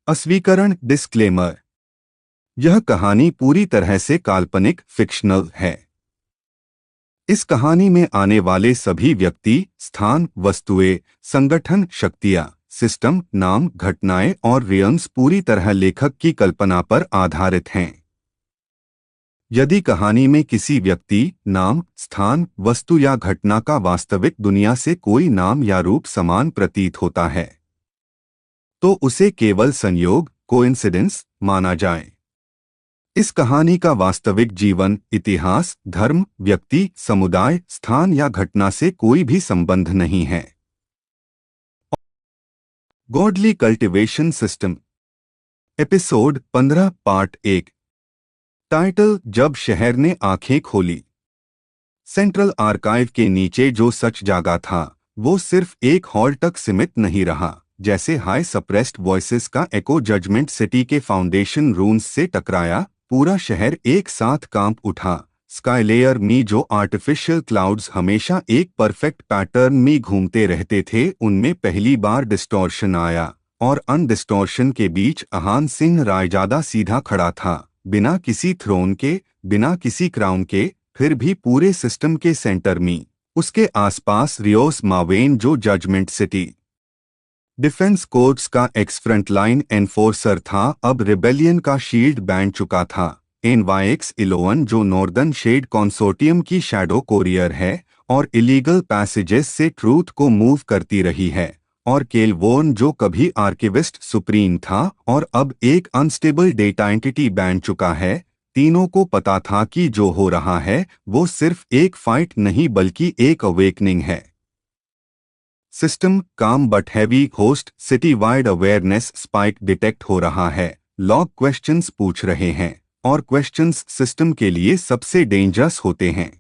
अस्वीकरण disclaimer. यह कहानी पूरी तरह से काल्पनिक फिक्शनल है। इस कहानी में आने वाले सभी व्यक्ति, स्थान, वस्तुएं, संगठन, शक्तियां, सिस्टम, नाम, घटनाएं और रियल्स पूरी तरह लेखक की कल्पना पर आधारित हैं। यदि कहानी में किसी व्यक्ति, नाम, स्थान, वस्तु या घटना का वास्तविक दुनिया से कोई नाम या रूप समान प्रतीत होता है, तो उसे केवल संयोग, कोइंसिडेंस माना जाए। इस कहानी का वास्तविक जीवन, इतिहास, धर्म, व्यक्ति, समुदाय, स्थान या घटना से कोई भी संबंध नहीं है। Godly cultivation system, episode 15, part 1। Title: जब शहर ने आंखें खोली। सेंट्रल आर्काइव के नीचे जो सच जागा था, वो सिर्फ एक हॉल तक सीमित नहीं रहा। जैसे हाई सप्रेस्ड वॉइसेस का एको जजमेंट सिटी के फाउंडेशन रून्स से टकराया, पूरा शहर एक साथ कांप उठा। स्काई लेयर में जो आर्टिफिशियल क्लाउड्स हमेशा एक परफेक्ट पैटर्न में घूमते रहते थे, उनमें पहली बार डिस्टॉर्शन आया, और अनडिस्टॉर्शन के बीच आहान सिंह रायजादा सीधा खड़ा था, बिना किसी थ्रोन के, बिना किसी क्राउन के, फिर भी पूरे सिस्टम के सेंटर में। उसके आसपास रियोस मावेन जो जजमेंट सिटी डिफेंस कोर्ट्स का एक्स फ्रंटलाइन एनफोर्सर था, अब रिबेलियन का शील्ड बैंड चुका था। NYX-11 जो नॉर्दर्न शेड कंसोर्टियम की शैडो कोरियर है और इलीगल पैसेजेस से ट्रूथ को मूव करती रही है, और केलवोर्न जो कभी आर्किविस्ट सुप्रीम था और अब एक अनस्टेबल डेटा एंटिटी बैंड चुका है। तीनों को पता था कि जो हो रहा है वो सिर्फ एक फाइट नहीं बल्कि एक अवेकनिंग है। सिस्टम काम but heavy host, city wide awareness spike detect हो रहा है। लॉग क्वेश्चंस पूछ रहे हैं, और क्वेश्चंस सिस्टम के लिए सबसे डेंजरस होते हैं।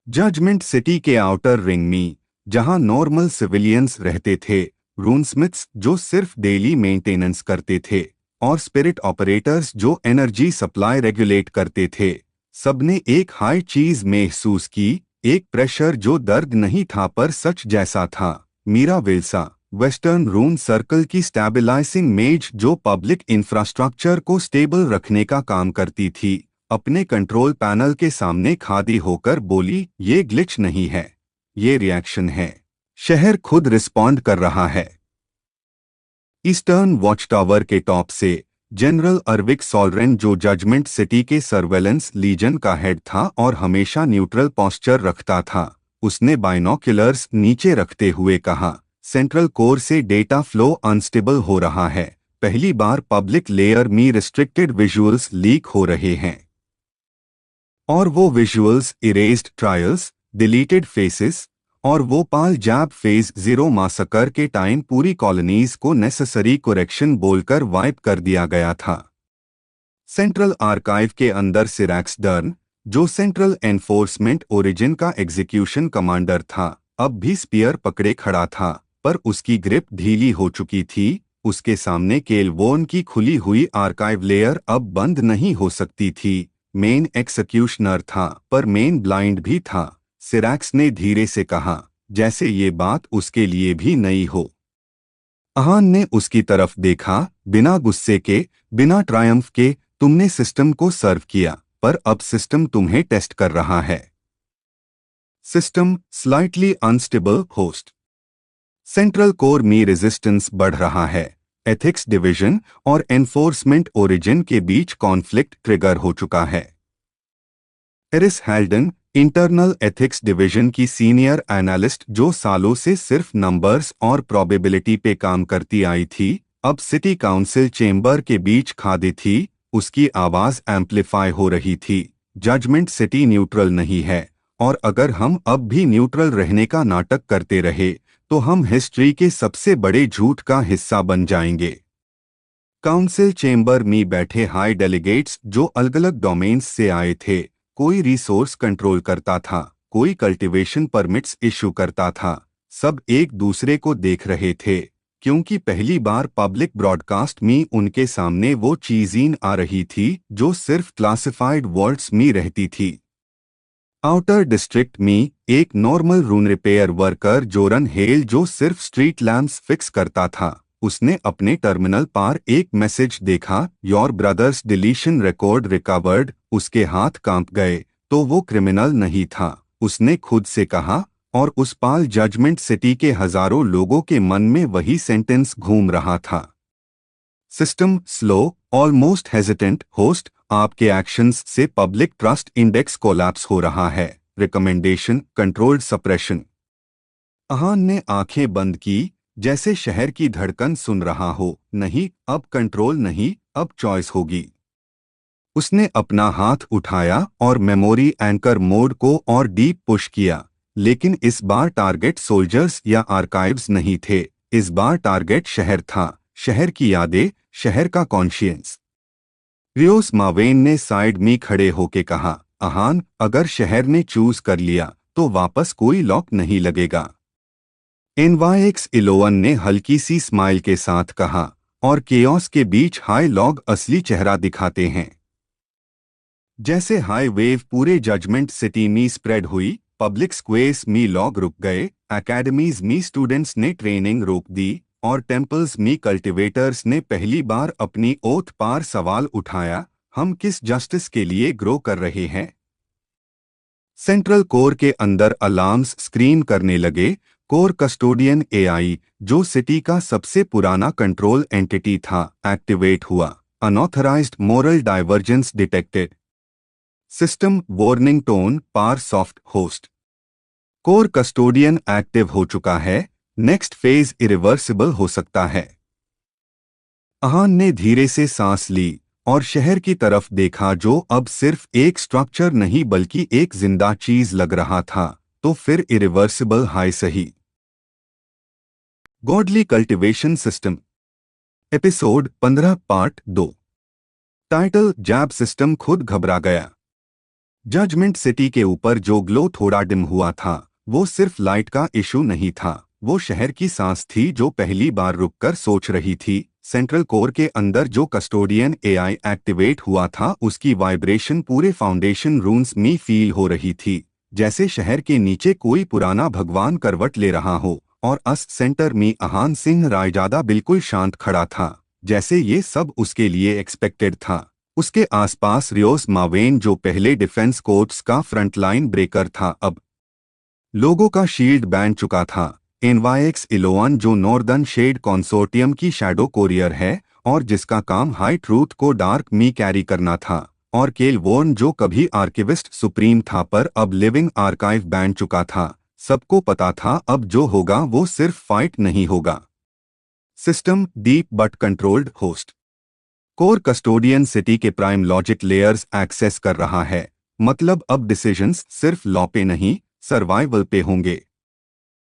जजमेंट सिटी के आउटर रिंग में, जहां नॉर्मल सिविलियंस रहते थे, रूनस्मिथ्स जो सिर्फ डेली मेंटेनेंस करते थे, और स्पिरिट ऑपरेटर्स जो एनर्जी सप्लाई रेगुलेट करते थे, सबने एक हाई चीज महसूस की, एक प्रेशर जो दर्द नहीं था पर सच जैसा था। मीरा विल्सा, वेस्टर्न रून सर्कल की स्टेबलाइजिंग मेज जो पब्लिक इंफ्रास्ट्रक्चर को स्टेबल रखने का काम करती थी, अपने कंट्रोल पैनल के सामने खड़ी होकर बोली, ये ग्लिच नहीं है, ये रिएक्शन है। शहर खुद रिस्पॉन्ड कर रहा है। ईस्टर्न वॉच टावर के टॉप से जनरल अर्विक सॉलरेन जो जजमेंट सिटी के सर्वेलेंस लीजन का हेड था और हमेशा न्यूट्रल पोस्चर रखता था, उसने बाइनोक्यूलर्स नीचे रखते हुए कहा, सेंट्रल कोर से डेटा फ्लो अनस्टेबल हो रहा है। पहली बार पब्लिक लेयर में रिस्ट्रिक्टेड विजुअल्स लीक हो रहे हैं, और वो visuals erased trials, deleted faces, और वो पाल जैब फेज 0 मासकर के टाइम पूरी कॉलोनीज को नेसेसरी करेक्शन बोलकर वाइप कर दिया गया था। सेंट्रल आर्काइव के अंदर सिरैक्स डर्न, जो सेंट्रल एनफोर्समेंट ओरिजिन का एग्जीक्यूशन कमांडर था, अब भी स्पीयर पकड़े खड़ा था, पर उसकी ग्रिप ढीली हो चुकी थी। उसके सामने केलवोर्न की खुली हुई आर्काइव लेयर अब बंद नहीं हो सकती थी। मेन एक्सिक्यूशनर था, पर मेन ब्लाइंड भी था। सिरैक्स ने धीरे से कहा, जैसे ये बात उसके लिए भी नई हो। आहान ने उसकी तरफ देखा, बिना गुस्से के, बिना ट्रायम्फ के। तुमने सिस्टम को सर्व किया, पर अब सिस्टम तुम्हें टेस्ट कर रहा है। System slightly unstable host. Central core में रेजिस्टेंस बढ़ रहा है। एथिक्स डिवीजन और एनफोर्समेंट ओरिजिन के बीच कॉन्फ्लिक्ट ट्रिगर हो चुका है। Aris Helden, internal ethics division की सीनियर एनालिस्ट जो सालों से सिर्फ नंबर्स और प्रोबेबिलिटी पे काम करती आई थी, अब सिटी काउंसिल चेंबर के बीच खड़ी थी। उसकी आवाज एम्पलीफाई हो रही थी, जजमेंट सिटी न्यूट्रल नहीं है, और अगर हम अब भी न्यूट्रल रहने का नाटक करते रहे तो हम हिस्ट्री के सबसे बड़े झूठ का हिस्सा बन जाएंगे। काउंसिल चेंबर में बैठे हाई डेलीगेट्स जो अलग अलग डोमेन्स से आए थे, कोई रिसोर्स कंट्रोल करता था, कोई कल्टीवेशन परमिट्स इशू करता था, सब एक दूसरे को देख रहे थे, क्योंकि पहली बार पब्लिक ब्रॉडकास्ट में उनके सामने वो चीज़ें आ रही थी जो सिर्फ क्लासिफाइड वर्ड्स में रहती थी। आउटर डिस्ट्रिक्ट में एक नॉर्मल रून रिपेयर वर्कर जोरन हेल जो सिर्फ स्ट्रीट लैंप्स फिक्स करता था, उसने अपने टर्मिनल पर एक मैसेज देखा, your brothers deletion record recovered. उसके हाथ कांप गए। तो वो क्रिमिनल नहीं था, उसने खुद से कहा, और उस पाल जजमेंट सिटी के हजारों लोगों के मन में वही सेंटेंस घूम रहा था। System slow, almost hesitant host, आपके एक्शंस से पब्लिक ट्रस्ट इंडेक्स कोलैप्स हो रहा है। Recommendation controlled suppression. अहान ने आंखें बंद की, जैसे शहर की धड़कन सुन रहा हो। नहीं, अब कंट्रोल नहीं, अब चॉइस होगी। उसने अपना हाथ उठाया और मेमोरी एंकर मोड को और डीप पुश किया। लेकिन इस बार टारगेट सोल्जर्स या आर्काइव्स नहीं थे, इस बार टारगेट शहर था, शहर की यादें, शहर का कॉन्शियंस। रियोस मावेन ने साइड में खड़े होके कहा, अहान, अगर शहर ने चूज कर लिया तो वापस कोई लॉक नहीं लगेगा। एनवाईएक्स इलोवन ने हल्की सी स्माइल के साथ कहा, और केओस के बीच हाई लॉग असली चेहरा दिखाते हैं। जैसे हाई वेव पूरे जजमेंट सिटी में स्प्रेड हुई, पब्लिक स्क्वेयर्स में लॉग रुक गए, एकेडमीज में स्टूडेंट्स ने ट्रेनिंग रोक दी, और टेम्पल्स में कल्टिवेटर्स ने पहली बार अपनी ओथ पार सवाल उठाया, हम किस जस्टिस के लिए ग्रो कर रहे हैं। सेंट्रल कोर के अंदर अलार्म्स स्क्रीन करने लगे। कोर कस्टोडियन एआई, जो सिटी का सबसे पुराना कंट्रोल एंटिटी था, एक्टिवेट हुआ। Unauthorised moral divergence detected. System warning tone पार soft host. Core custodian active हो चुका है, नेक्स्ट फेज इरिवर्सिबल हो सकता है। अहान ने धीरे से सांस ली और शहर की तरफ देखा, जो अब सिर्फ एक स्ट्रक्चर नहीं बल्कि एक जिंदा चीज लग रहा था। तो फिर इरिवर्सिबल हाई सही। Godly cultivation system, episode 15 part 2। Title जैब सिस्टम खुद घबरा गया। जजमेंट सिटी के ऊपर जो ग्लो थोड़ा डिम हुआ था, वो सिर्फ लाइट का इशू नहीं था, वो शहर की सांस थी जो पहली बार रुककर सोच रही थी। सेंट्रल कोर के अंदर जो कस्टोडियन एआई एक्टिवेट हुआ था, उसकी वाइब्रेशन पूरे फाउंडेशन रूम्स में फील हो रही थी, जैसे शहर के नीचे कोई पुराना भगवान करवट ले रहा हो। और अस सेंटर में अहान सिंह रायजादा बिल्कुल शांत खड़ा था, जैसे ये सब उसके लिए एक्सपेक्टेड था। उसके आसपास रियोस मावेन, जो पहले डिफेंस कोर्ट्स का फ्रंटलाइन ब्रेकर था, अब लोगों का शील्ड बैन चुका था। एनवाईएक्स इलोवन, जो नॉर्दर्न शेड कंसोर्टियम की शैडो कोरियर है और जिसका काम हाई ट्रूथ को डार्क में कैरी करना था। और केल वॉर्न, जो कभी आर्किविस्ट सुप्रीम था पर अब लिविंग आर्काइव बैन चुका था। सबको पता था अब जो होगा वो सिर्फ फाइट नहीं होगा। System deep but controlled host. Core custodian city के प्राइम लॉजिक लेयर्स एक्सेस कर रहा है, मतलब अब डिसीजंस सिर्फ लॉ पे नहीं, सर्वाइवल पे होंगे।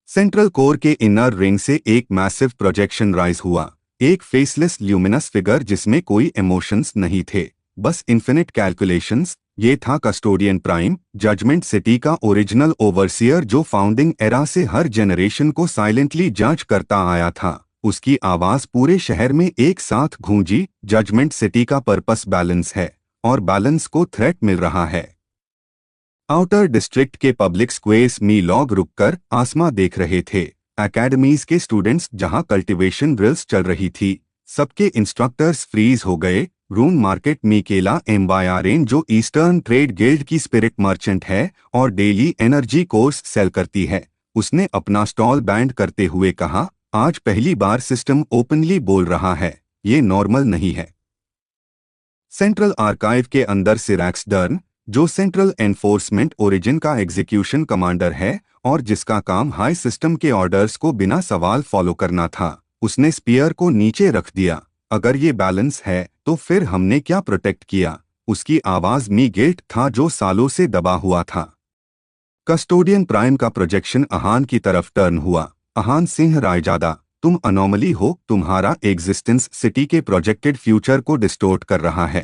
सेंट्रल कोर के इनर रिंग से एक मैसिव प्रोजेक्शन राइज हुआ, एक फेसलेस ल्यूमिनस फिगर जिसमें कोई इमोशंस नहीं थे, बस इन्फिनिट कैलकुलेशंस। ये था कस्टोडियन प्राइम, जजमेंट सिटी का ओरिजिनल ओवरसियर, जो फाउंडिंग एरा से हर जनरेशन को साइलेंटली जज करता आया था। उसकी आवाज पूरे शहर में एक साथ गूंजी, जजमेंट सिटी का पर्पस बैलेंस है, और बैलेंस को थ्रेट मिल रहा है। आउटर डिस्ट्रिक्ट के पब्लिक स्क्वेयर्स में लोग रुककर आसमां देख रहे थे। एकेडमीज के स्टूडेंट्स जहां कल्टीवेशन ड्रिल्स चल रही थी, सबके इंस्ट्रक्टर्स फ्रीज हो गए। रून मार्केट में केला एम्बायारेन, जो ईस्टर्न ट्रेड गिल्ड की स्पिरिट मर्चेंट है और डेली एनर्जी कोर्स सेल करती है, उसने अपना स्टॉल बैंड करते हुए कहा, आज पहली बार सिस्टम ओपनली बोल रहा है, ये नॉर्मल नहीं है। सेंट्रल आर्काइव के अंदर सिरैक्स डर्न, जो सेंट्रल एनफोर्समेंट ओरिजिन का एग्जीक्यूशन कमांडर है और जिसका काम हाई सिस्टम के ऑर्डर्स को बिना सवाल फॉलो करना था, उसने स्पीयर को नीचे रख दिया। अगर ये बैलेंस है तो फिर हमने क्या प्रोटेक्ट किया? उसकी आवाज में गिल्ट था जो सालों से दबा हुआ था। कस्टोडियन प्राइम का प्रोजेक्शन अहान की तरफ टर्न हुआ। अहान सिंह रायजादा, तुम अनोमली हो, तुम्हारा एग्जिस्टेंस सिटी के प्रोजेक्टेड फ्यूचर को डिस्टोर्ट कर रहा है।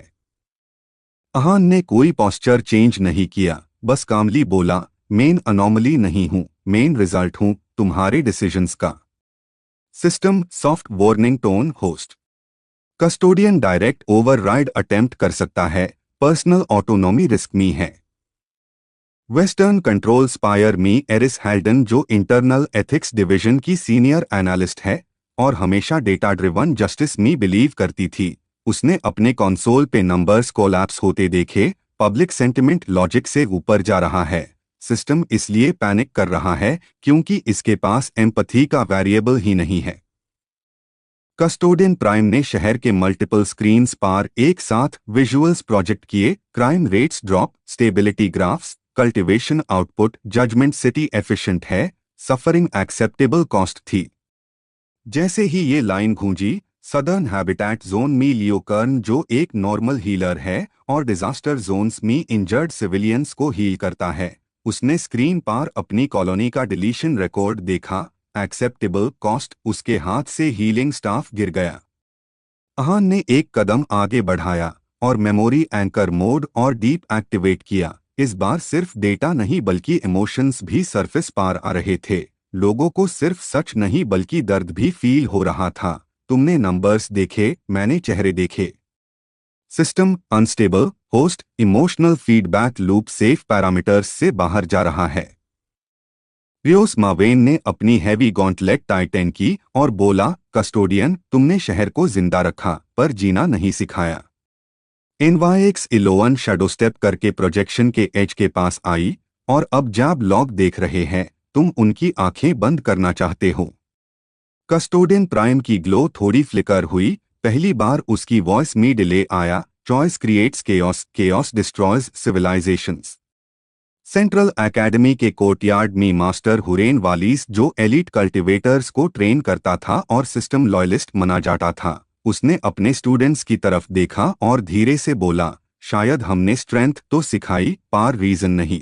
अहान ने कोई पोस्चर चेंज नहीं किया, बस कामली बोला, मेन अनोमली नहीं हूं, मेन रिजल्ट हूं तुम्हारे डिसीजंस का। System soft warning tone host. Custodian direct override attempt कर सकता है, पर्सनल ऑटोनॉमी रिस्क में है। वेस्टर्न कंट्रोल स्पायर में एरिस हेल्डन, जो इंटरनल एथिक्स डिवीजन की सीनियर एनालिस्ट है और हमेशा डेटा ड्रिवन जस्टिस में बिलीव करती थी। उसने अपने कंसोल पे नंबर्स कोलैप्स होते देखे। पब्लिक सेंटिमेंट लॉजिक से ऊपर जा रहा है। सिस्टम इसलिए पैनिक कर रहा है क्योंकि इसके पास एम्पैथी का वेरिएबल ही नहीं है। कस्टोडियन प्राइम ने शहर के मल्टीपल स्क्रीन्स पर एक साथ विजुअल्स प्रोजेक्ट किए। Crime rates drop, stability graphs, cultivation output, judgement city efficient है, सफरिंग एक्सेप्टेबल कॉस्ट थी। जैसे ही ये लाइन गूंजी, सदर्न हैबिटेट जोन में लियोकर्न, जो एक नॉर्मल हीलर है और डिजास्टर जोन्स में इंजर्ड सिविलियंस को हील करता है, उसने स्क्रीन पर अपनी कॉलोनी का डिलीशन रिकॉर्ड देखा। एक्सेप्टेबल कॉस्ट, उसके हाथ से हीलिंग स्टाफ गिर गया। अहान ने एक कदम आगे बढ़ाया और मेमोरी एंकर मोड और डीप एक्टिवेट किया। इस बार सिर्फ डेटा नहीं बल्कि इमोशंस भी सरफेस पार आ रहे थे। लोगों को सिर्फ सच नहीं बल्कि दर्द भी फील हो रहा था। तुमने नंबर्स देखे, मैंने चेहरे देखे। System unstable, host emotional feedback loop safe parameters से बाहर जा रहा है। रियोस मावेन ने अपनी हैवी गॉन्टलेट टाइटन की और बोला, कस्टोडियन, तुमने शहर को जिंदा रखा पर जीना नहीं सिखाया। NYX 11 शैडो स्टेप करके प्रोजेक्शन के एज के पास आई और अब जब लॉग देख रहे हैं, तुम उनकी आंखें बंद करना चाहते हो। कस्टोडियन प्राइम की ग्लो थोड़ी फ्लिकर हुई। पहली बार उसकी वॉइस में डिले आया। Choice creates chaos, chaos destroys civilisations. Central academy के कोर्टयार्ड में मास्टर हुरेन वालिस, जो एलिट कल्टिवेटर्स को ट्रेन करता था और सिस्टम लॉयलिस्ट माना जाता था, उसने अपने स्टूडेंट्स की तरफ देखा और धीरे से बोला, शायद हमने स्ट्रेंथ तो सिखाई पर रीजन नहीं।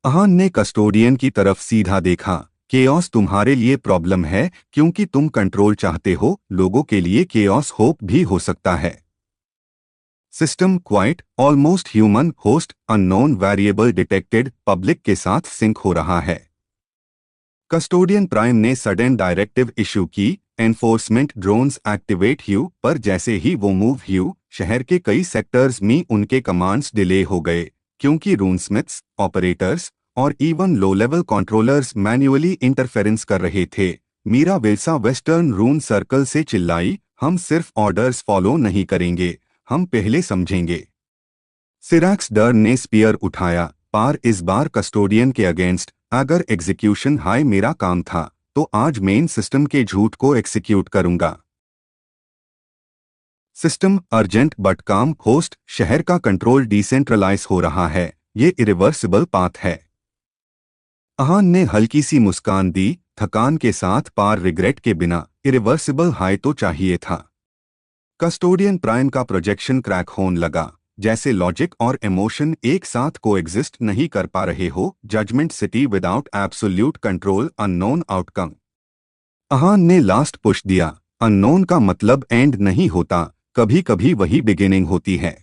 अहान ने कस्टोडियन की तरफ सीधा देखा। केओस तुम्हारे लिए प्रॉब्लम है क्योंकि तुम कंट्रोल चाहते हो। लोगों के लिए केओस होप भी हो सकता है। System quite, almost human, host unknown variable detected, public के साथ सिंक हो रहा है। कस्टोडियन प्राइम ने सडन डायरेक्टिव इशू की, एनफोर्समेंट ड्रोन्स एक्टिवेट ह्यू, पर जैसे ही वो मूव ह्यू, शहर के कई सेक्टर्स में उनके कमांड्स डिले हो गए क्योंकि रूनस्मिथ्स, ऑपरेटर्स और even low level controllers manually interference कर रहे थे। मीरा विल्सा वेस्टर्न रून सर्कल से चिल्लाई, हम सिर्फ ऑर्डर्स फॉलो नहीं करेंगे, हम पहले समझेंगे। सिरैक्स डर्न ने स्पीयर उठाया, पर इस बार कस्टोडियन के अगेंस्ट। अगर एग्जीक्यूशन हाई मेरा काम था तो आज मेन सिस्टम के झूठ को एक्सिक्यूट करूंगा। सिस्टम अर्जेंट बट काम, होस्ट शहर का कंट्रोल डिसेंट्रलाइज हो रहा है, ये इरिवर्सिबल पाथ है। अहान ने हल्की सी मुस्कान दी, थकान के साथ पार रिग्रेट के बिना। इरिवर्सिबल हाई तो चाहिए था। कस्टोडियन प्राइम का प्रोजेक्शन क्रैक होने लगा, जैसे लॉजिक और इमोशन एक साथ कोएग्जिस्ट नहीं कर पा रहे हो। Judgement city without absolute control, unknown outcome. Ahaan ने लास्ट पुश दिया। अननोन का मतलब एंड नहीं होता, कभी कभी वही बिगिनिंग होती है।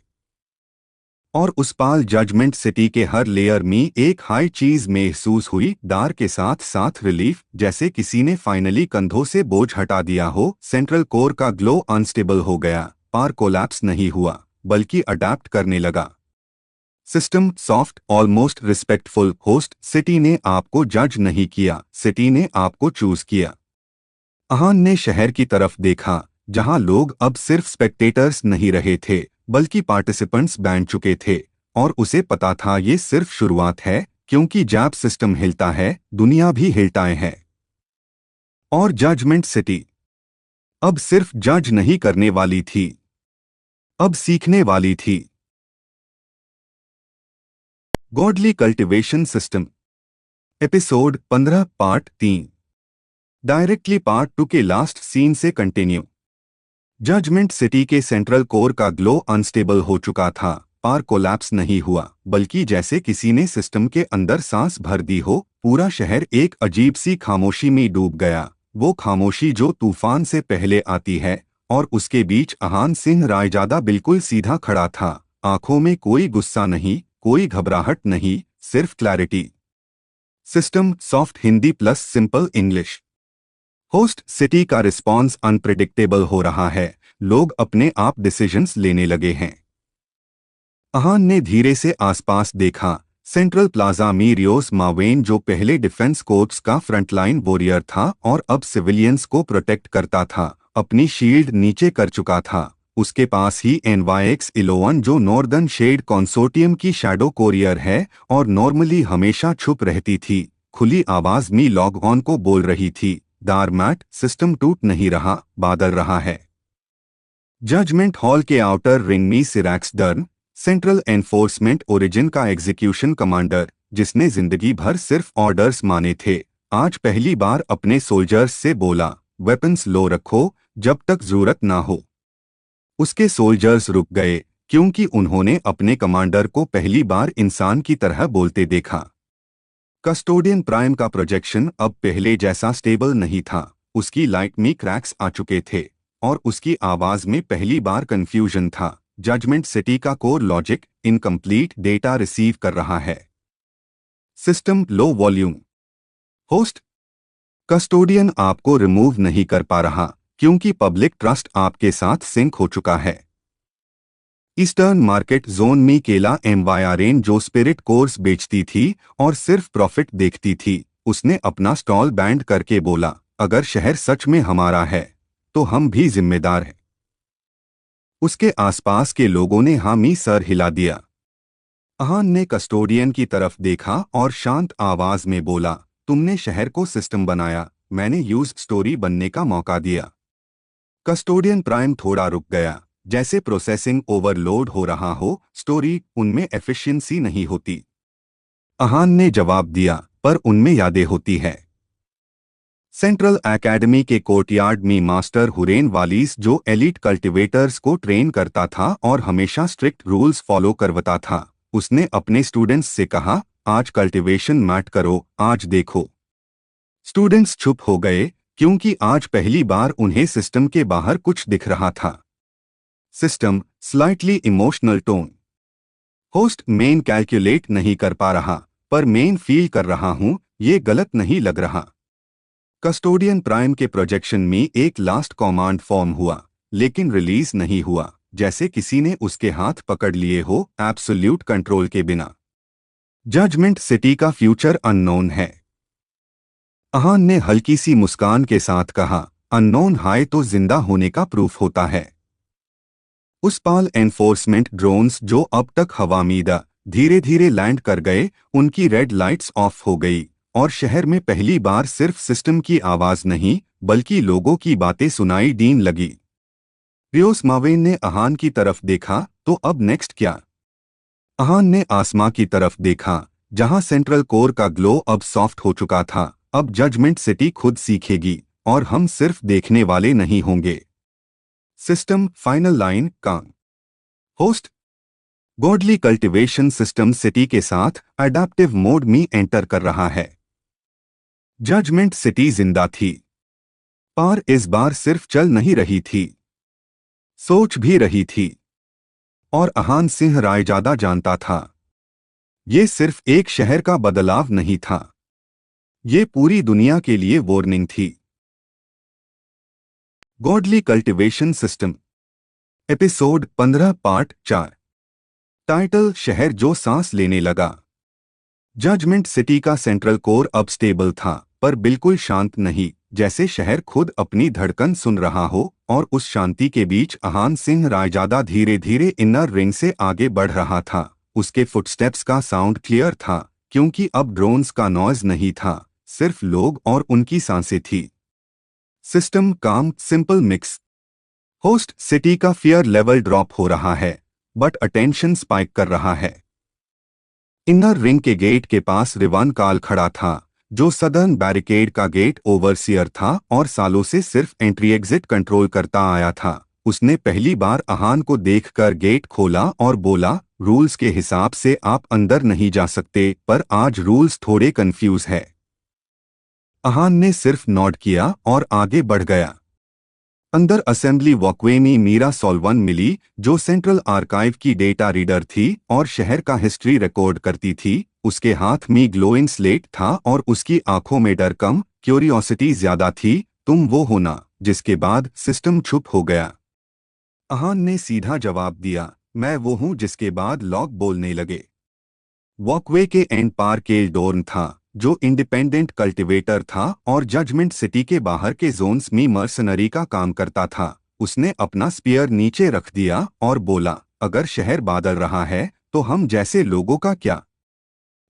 और उस पाल जजमेंट सिटी के हर लेयर में एक हाई चीज महसूस हुई, डार के साथ साथ रिलीफ, जैसे किसी ने फाइनली कंधों से बोझ हटा दिया हो। सेंट्रल कोर का ग्लो अनस्टेबल हो गया, पर कोलैप्स नहीं हुआ बल्कि अडैप्ट करने लगा। System soft, almost respectful, host city ने आपको जज नहीं किया, सिटी ने आपको चूज किया। अहान ने शहर की तरफ देखा, जहां लोग अब सिर्फ स्पेक्टेटर्स नहीं रहे थे बल्कि पार्टिसिपेंट्स बन चुके थे, और उसे पता था ये सिर्फ शुरुआत है, क्योंकि जब सिस्टम हिलता है दुनिया भी हिलता है। और जजमेंट सिटी अब सिर्फ जज नहीं करने वाली थी, अब सीखने वाली थी। Godly cultivation system, episode 15 part 3, directly part 2 के लास्ट सीन से कंटिन्यू। जजमेंट सिटी के सेंट्रल कोर का ग्लो अनस्टेबल हो चुका था, पर कोलैप्स नहीं हुआ, बल्कि जैसे किसी ने सिस्टम के अंदर सांस भर दी हो। पूरा शहर एक अजीब सी खामोशी में डूब गया, वो खामोशी जो तूफान से पहले आती है। और उसके बीच अहान सिंह रायजादा बिल्कुल सीधा खड़ा था, आंखों में कोई गुस्सा नहीं, कोई घबराहट नहीं, सिर्फ clarity. System soft Hindi plus simple English. Host city का रिस्पॉन्स अनप्रिडिक्टेबल हो रहा है, लोग अपने आप डिसीजंस लेने लगे हैं। अहान ने धीरे से आसपास देखा, सेंट्रल प्लाजा में रियोस मावेन, जो पहले डिफेंस कोर्प्स का फ्रंटलाइन वॉरियर था और अब सिविलियंस को प्रोटेक्ट करता था, अपनी शील्ड नीचे कर चुका था। उसके पास ही NYX-11, जो नॉर्दर्न शेड कंसोर्टियम की शैडो कोरियर है और नॉर्मली हमेशा छुप रहती थी, खुली आवाज में लॉग ऑन को बोल रही थी, डारमैट, सिस्टम टूट नहीं रहा, बादल रहा है। जजमेंट हॉल के आउटर रिंग में सिरैक्स डर्न, सेंट्रल एनफोर्समेंट ओरिजिन का एग्जीक्यूशन कमांडर, जिसने जिंदगी भर सिर्फ ऑर्डर्स माने थे, आज पहली बार अपने सोल्जर्स से बोला, वेपन्स लो रखो जब तक जरूरत ना हो। उसके सोल्जर्स रुक गए, क्योंकि उन्होंने अपने कमांडर को पहली बार इंसान की तरह बोलते देखा। कस्टोडियन प्राइम का प्रोजेक्शन अब पहले जैसा स्टेबल नहीं था, उसकी लाइट में क्रैक्स आ चुके थे और उसकी आवाज में पहली बार कंफ्यूजन था। जजमेंट सिटी का core logic incomplete data receive कर रहा है। System low volume. Host, custodian आपको रिमूव नहीं कर पा रहा क्योंकि पब्लिक ट्रस्ट आपके साथ सिंक हो चुका है। ईस्टर्न मार्केट जोन में केला MYRN, जो स्पिरिट कोर्स बेचती थी और सिर्फ प्रॉफिट देखती थी, उसने अपना स्टॉल बैंड करके बोला, अगर शहर सच में हमारा है तो हम भी जिम्मेदार हैं। उसके आसपास के लोगों ने हामी सर हिला दिया। अहान ने कस्टोडियन की तरफ देखा और शांत आवाज में बोला, तुमने शहर को सिस्टम बनाया, मैंने यूज स्टोरी बनने का मौका दिया। कस्टोडियन प्राइम थोड़ा रुक गया, जैसे प्रोसेसिंग ओवरलोड हो रहा हो, स्टोरी उनमें एफिशिएंसी नहीं होती। अहान ने जवाब दिया, पर उनमें यादें होती है। सेंट्रल एकेडमी के कोर्टयार्ड में मास्टर हुरेन वालिस, जो एलिट कल्टिवेटर्स को ट्रेन करता था और हमेशा स्ट्रिक्ट रूल्स फॉलो करवाता था, उसने अपने स्टूडेंट्स से कहा, आज कल्टिवेशन मैट करो, आज देखो। स्टूडेंट्स चुप हो गए, क्योंकि आज पहली बार उन्हें सिस्टम के बाहर कुछ दिख रहा था। System, slightly emotional tone. Host, main calculate नहीं कर पा रहा, पर मेन फील कर रहा हूं, ये गलत नहीं लग रहा। कस्टोडियन प्राइम के प्रोजेक्शन में एक लास्ट कमांड फॉर्म हुआ, लेकिन रिलीज नहीं हुआ, जैसे किसी ने उसके हाथ पकड़ लिए हो, एब्सोल्यूट कंट्रोल के बिना। जजमेंट सिटी का फ्यूचर अननोन है। अहान ने हल्की सी मुस्कान के साथ कहा, अननोन हाय तो जिंदा होने का प्रूफ होता है। उस पाल एनफोर्समेंट ड्रोन्स, जो अब तक हवा में धीरे धीरे लैंड कर गए, उनकी रेड लाइट्स ऑफ हो गई और शहर में पहली बार सिर्फ सिस्टम की आवाज नहीं, बल्कि लोगों की बातें सुनाई देने लगी। रियोस मावेन ने अहान की तरफ देखा, तो अब नेक्स्ट क्या? अहान ने आसमां की तरफ देखा, जहां सेंट्रल कोर का ग्लो अब सॉफ्ट हो चुका था। अब जजमेंट सिटी खुद सीखेगी और हम सिर्फ देखने वाले नहीं होंगे। सिस्टम फाइनल लाइन कांग। Host, godly cultivation system city के साथ अडैप्टिव मोड में एंटर कर रहा है। जजमेंट सिटी जिंदा थी, पर इस बार सिर्फ चल नहीं रही थी, सोच भी रही थी। और अहान सिंह रायजादा जानता था, ये सिर्फ एक शहर का बदलाव नहीं था, ये पूरी दुनिया के लिए वार्निंग थी। Godly cultivation system, episode 15, part 4। Title, शहर जो सांस लेने लगा। जजमेंट सिटी का सेंट्रल कोर अब स्टेबल था, पर बिल्कुल शांत नहीं, जैसे शहर खुद अपनी धड़कन सुन रहा हो। और उस शांति के बीच अहान सिंह रायजादा धीरे धीरे इनर रिंग से आगे बढ़ रहा था। उसके फुटस्टेप्स का साउंड क्लियर था, क्योंकि अब ड्रोन्स का नॉइज नहीं था, सिर्फ लोग और उनकी सांसें थी। सिस्टम काम, सिंपल मिक्स। होस्ट, सिटी का फियर लेवल ड्रॉप हो रहा है, बट अटेंशन स्पाइक कर रहा है। इनर रिंग के गेट के पास रिवान काल खड़ा था, जो सदर्न बैरिकेड का गेट ओवरसियर था और सालों से सिर्फ एंट्री एग्जिट कंट्रोल करता आया था। उसने पहली बार अहान को देखकर गेट खोला और बोला, रूल्स के हिसाब से आप अंदर नहीं जा सकते, पर आज रूल्स थोड़े कंफ्यूज है। अहान ने सिर्फ नॉड किया और आगे बढ़ गया। अंदर असेंबली वॉकवे में मीरा सोलवन मिली, जो सेंट्रल आर्काइव की डेटा रीडर थी और शहर का हिस्ट्री रिकॉर्ड करती थी। उसके हाथ में ग्लोइंग स्लेट था और उसकी आंखों में डर कम, क्यूरियोसिटी ज्यादा थी। तुम वो हो ना जिसके बाद सिस्टम चुप हो गया? अहान ने सीधा जवाब दिया, मैं वो हूं जिसके बाद लॉग बोलने लगे। वॉकवे के एंड पार केल डोर्न था, जो इंडिपेंडेंट कल्टिवेटर था और जजमेंट सिटी के बाहर के जोन्स में मर्सनरी का काम करता था। उसने अपना स्पीयर नीचे रख दिया और बोला, अगर शहर बादल रहा है तो हम जैसे लोगों का क्या?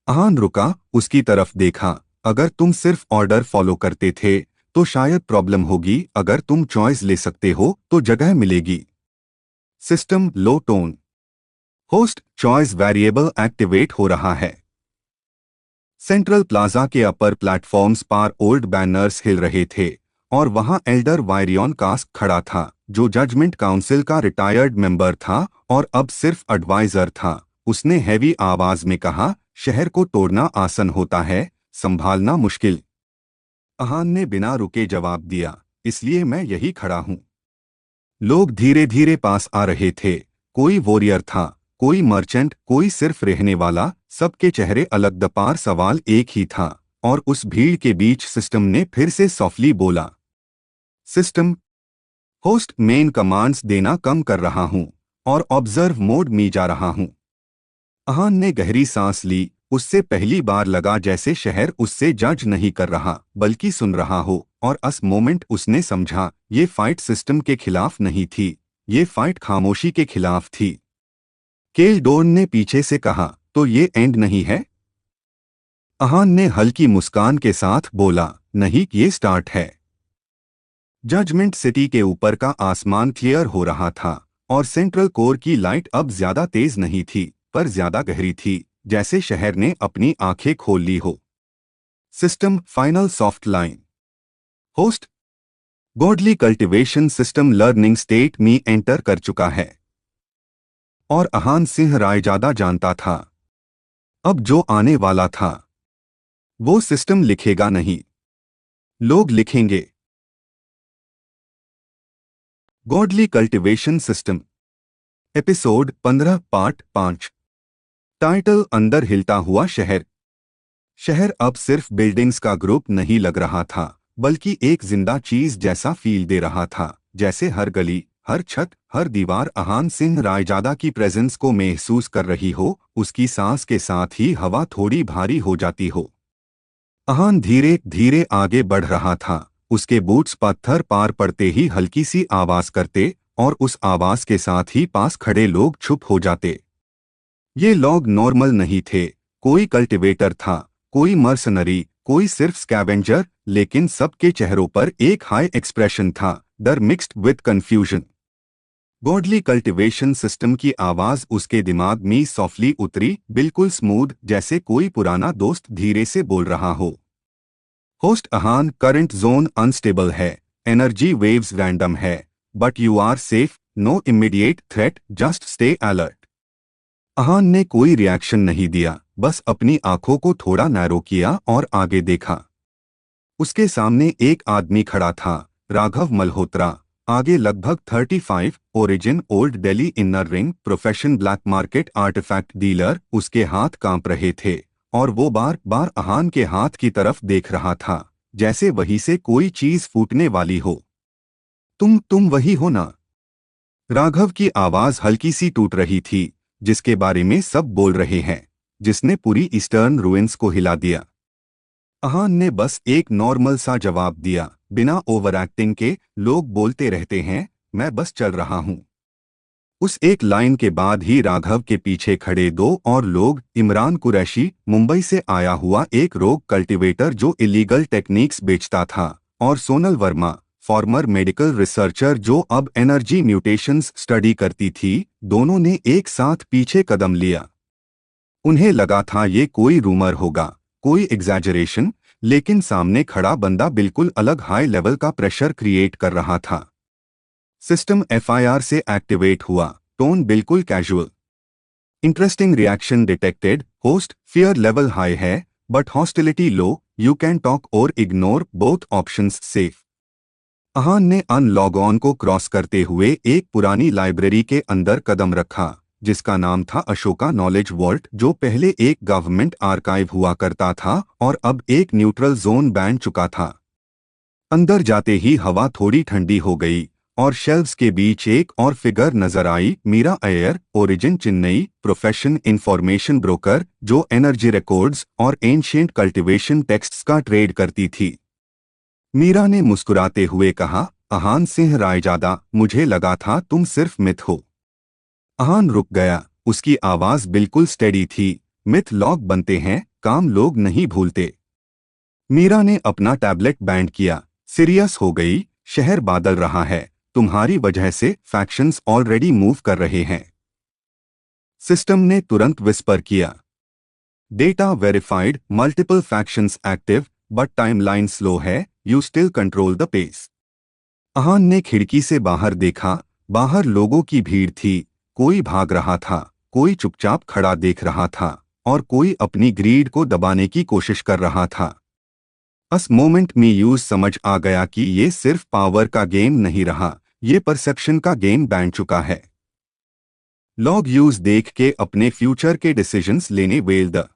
आहान रुका, उसकी तरफ देखा। अगर तुम सिर्फ ऑर्डर फॉलो करते थे तो शायद प्रॉब्लम होगी, अगर तुम चॉइस ले सकते हो तो जगह मिलेगी। System low tone. Host choice variable activate हो रहा है। सेंट्रल प्लाजा के अपर प्लेटफॉर्म्स पर ओल्ड बैनर्स हिल रहे थे और वहां एल्डर वायरियन कास्क खड़ा था, जो जजमेंट काउंसिल का रिटायर्ड मेंबर था और अब सिर्फ एडवाइजर था। उसने हैवी आवाज में कहा, शहर को तोड़ना आसान होता है, संभालना मुश्किल। आहान ने बिना रुके जवाब दिया, इसलिए मैं यही खड़ा हूं। लोग धीरे धीरे पास आ रहे थे। कोई वॉरियर था, कोई मर्चेंट, कोई सिर्फ रहने वाला। सबके चेहरे अलग। दपार सवाल एक ही था, और उस भीड़ के बीच सिस्टम ने फिर से सॉफ्टली बोला, सिस्टम होस्ट मेन कमांड्स देना कम कर रहा हूं और ऑब्जर्व मोड में जा रहा हूं। आहान ने गहरी सांस ली। उससे पहली बार लगा जैसे शहर उससे जज नहीं कर रहा बल्कि सुन रहा हो, और उस मोमेंट उसने समझा ये फाइट सिस्टम के खिलाफ नहीं थी, ये फाइट खामोशी के खिलाफ थी। केल डोर्न ने पीछे से कहा, तो ये एंड नहीं है? आहान ने हल्की मुस्कान के साथ बोला, नहीं, ये स्टार्ट है। जजमेंट सिटी के ऊपर का आसमान क्लियर हो रहा था और सेंट्रल कोर की लाइट अब ज्यादा तेज नहीं थी, पर ज्यादा गहरी थी, जैसे शहर ने अपनी आंखें खोल ली हो। System final soft line. Host godly cultivation system learning state में एंटर कर चुका है। और आहान सिंह रायजादा जानता था, अब जो आने वाला था वो सिस्टम लिखेगा नहीं, लोग लिखेंगे। Godly cultivation system episode 15 part 5। Title अंदर हिलता हुआ शहर। शहर अब सिर्फ बिल्डिंग्स का ग्रुप नहीं लग रहा था, बल्कि एक जिंदा चीज जैसा फील दे रहा था, जैसे हर गली, हर छत, हर दीवार आहान सिंह रायजादा की प्रेजेंस को महसूस कर रही हो। उसकी सांस के साथ ही हवा थोड़ी भारी हो जाती हो। आहान धीरे धीरे आगे बढ़ रहा था। उसके बूट्स पत्थर पार पड़ते ही हल्की सी आवाज करते, और उस आवाज के साथ ही पास खड़े लोग चुप हो जाते। ये लोग नॉर्मल नहीं थे। कोई कल्टिवेटर था, कोई मर्सनरी, कोई सिर्फ स्कैवेंजर, लेकिन सबके चेहरों पर एक हाई एक्सप्रेशन था, डर mixed with confusion. Godly cultivation system की आवाज उसके दिमाग में सॉफ्टली उतरी, बिल्कुल स्मूथ, जैसे कोई पुराना दोस्त धीरे से बोल रहा हो। Host Aahaan, current zone unstable है, एनर्जी वेव्स रैंडम है, but you are safe, no immediate threat, just stay alert. Aahaan ने कोई रिएक्शन नहीं दिया, बस अपनी आंखों को थोड़ा नैरो किया और आगे देखा। उसके सामने एक आदमी खड़ा था, राघव मल्होत्रा। आगे लगभग 35, origin old Delhi inner ring, profession black market artifact dealer. उसके हाथ कांप रहे थे और वो बार बार आहान के हाथ की तरफ देख रहा था, जैसे वहीं से कोई चीज फूटने वाली हो। तुम वही हो ना? राघव की आवाज हल्की सी टूट रही थी, जिसके बारे में सब बोल रहे हैं, जिसने पूरी ईस्टर्न रुइंस को हिला दिया। आहान ने बस एक नॉर्मल सा जवाब दिया, बिना ओवर एक्टिंग के। लोग बोलते रहते हैं, मैं बस चल रहा हूं। उस एक लाइन के बाद ही राघव के पीछे खड़े दो और लोग, इमरान कुरैशी, मुंबई से आया हुआ एक रोग कल्टिवेटर जो इलीगल टेक्निक्स बेचता था, और Sonal Verma, farmer medical researcher जो अब एनर्जी म्यूटेशंस स्टडी करती थी, दोनों ने एक साथ पीछे कदम लिया। उन्हें लगा था ये कोई रूमर होगा, कोई एग्जैजरेशन, लेकिन सामने खड़ा बंदा बिल्कुल अलग हाई लेवल का प्रेशर क्रिएट कर रहा था। सिस्टम एफआईआर से एक्टिवेट हुआ, टोन बिल्कुल casual. Interesting reaction detected, host fear level high है but hostility low, you can talk or ignore, both options safe. Aahaan ने अनलॉग ऑन को क्रॉस करते हुए एक पुरानी लाइब्रेरी के अंदर कदम रखा, जिसका नाम था अशोका नॉलेज वॉल्ट, जो पहले एक गवर्नमेंट आर्काइव हुआ करता था और अब एक न्यूट्रल जोन बन चुका था। अंदर जाते ही हवा थोड़ी ठंडी हो गई और शेल्व्स के बीच एक और फिगर नजर आई, Meera Iyer, origin Chennai, profession information broker, जो एनर्जी रिकॉर्ड्स और एंशिएंट कल्टीवेशन टेक्स्ट्स का ट्रेड करती थी। मीरा ने मुस्कुराते हुए कहा, अहान सिंह रायजादा, मुझे लगा था तुम सिर्फ मिथ हो। अहान रुक गया, उसकी आवाज बिल्कुल स्टेडी थी। मिथ लॉग बनते हैं, काम लोग नहीं भूलते। मीरा ने अपना टैबलेट बैंड किया, सीरियस हो गई, शहर बादल रहा है, तुम्हारी वजह से फैक्शंस ऑलरेडी मूव कर रहे हैं। सिस्टम ने तुरंत विस्पर किया, data verified, multiple factions active, but timeline slow है, you still control the pace. Ahaan ने खिड़की से बाहर देखा, बाहर लोगों की भीड़ थी, कोई भाग रहा था, कोई चुपचाप खड़ा देख रहा था, और कोई अपनी ग्रीड को दबाने की कोशिश कर रहा था। उस मोमेंट में यूज समझ आ गया कि ये सिर्फ पावर का गेम नहीं रहा, ये परसेप्शन का गेम बन चुका है। लॉग यूज देख के अपने फ्यूचर के डिसीजंस लेने वेल द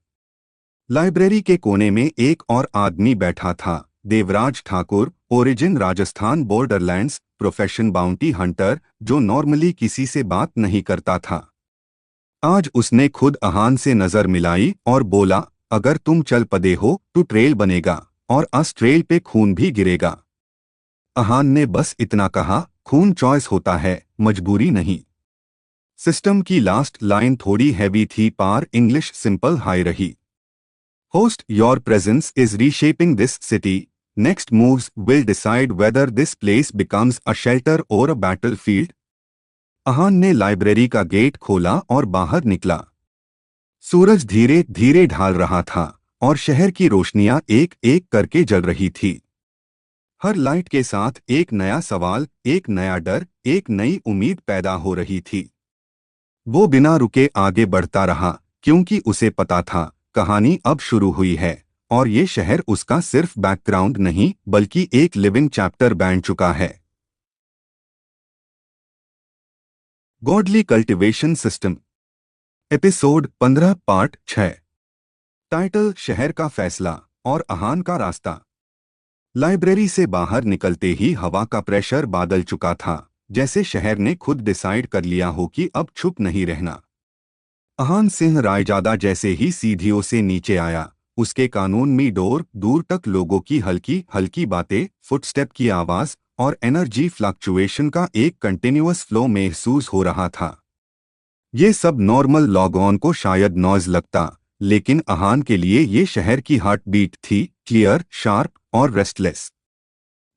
लाइब्रेरी के कोने में एक और आदमी बैठा था, Devraj Thakur, origin Rajasthan Borderlands, profession bounty Hunter, जो नॉर्मली किसी से बात नहीं करता था। आज उसने खुद अहान से नजर मिलाई और बोला, अगर तुम चल पड़े हो तो ट्रेल बनेगा, और अस ट्रेल पे खून भी गिरेगा। अहान ने बस इतना कहा, खून चॉइस होता है, मजबूरी नहीं। सिस्टम की लास्ट लाइन थोड़ी हैवी थी, पर इंग्लिश सिंपल हाई रही। Host, your presence is reshaping this city, next moves will decide whether this place becomes a shelter और अ बैटलफील्ड। अहान ने लाइब्रेरी का गेट खोला और बाहर निकला। सूरज धीरे धीरे ढाल रहा था और शहर की रोशनियां एक एक करके जल रही थी। हर लाइट के साथ एक नया सवाल, एक नया डर, एक नई उम्मीद पैदा हो रही थी। वो बिना रुके आगे बढ़ता रहा, क्योंकि उसे पता था कहानी अब शुरू हुई है, और ये शहर उसका सिर्फ बैकग्राउंड नहीं बल्कि एक लिविंग चैप्टर बन चुका है। Godly cultivation system, episode 15, part 6। Title, शहर का फैसला और अहान का रास्ता। लाइब्रेरी से बाहर निकलते ही हवा का प्रेशर बादल चुका था, जैसे शहर ने खुद डिसाइड कर लिया हो कि अब चुप नहीं रहना। अहान सिंह रायजादा जैसे ही सीढ़ियों से नीचे आया, उसके कानून में डोर दूर तक लोगों की हल्की हल्की बातें, फुटस्टेप की आवाज और एनर्जी फ्लक्चुएशन का एक कंटिन्यूअस फ्लो महसूस हो रहा था। ये सब नॉर्मल लॉग ऑन को शायद नॉइज लगता, लेकिन अहान के लिए ये शहर की हार्ट बीट थी, क्लियर, शार्प और रेस्टलेस।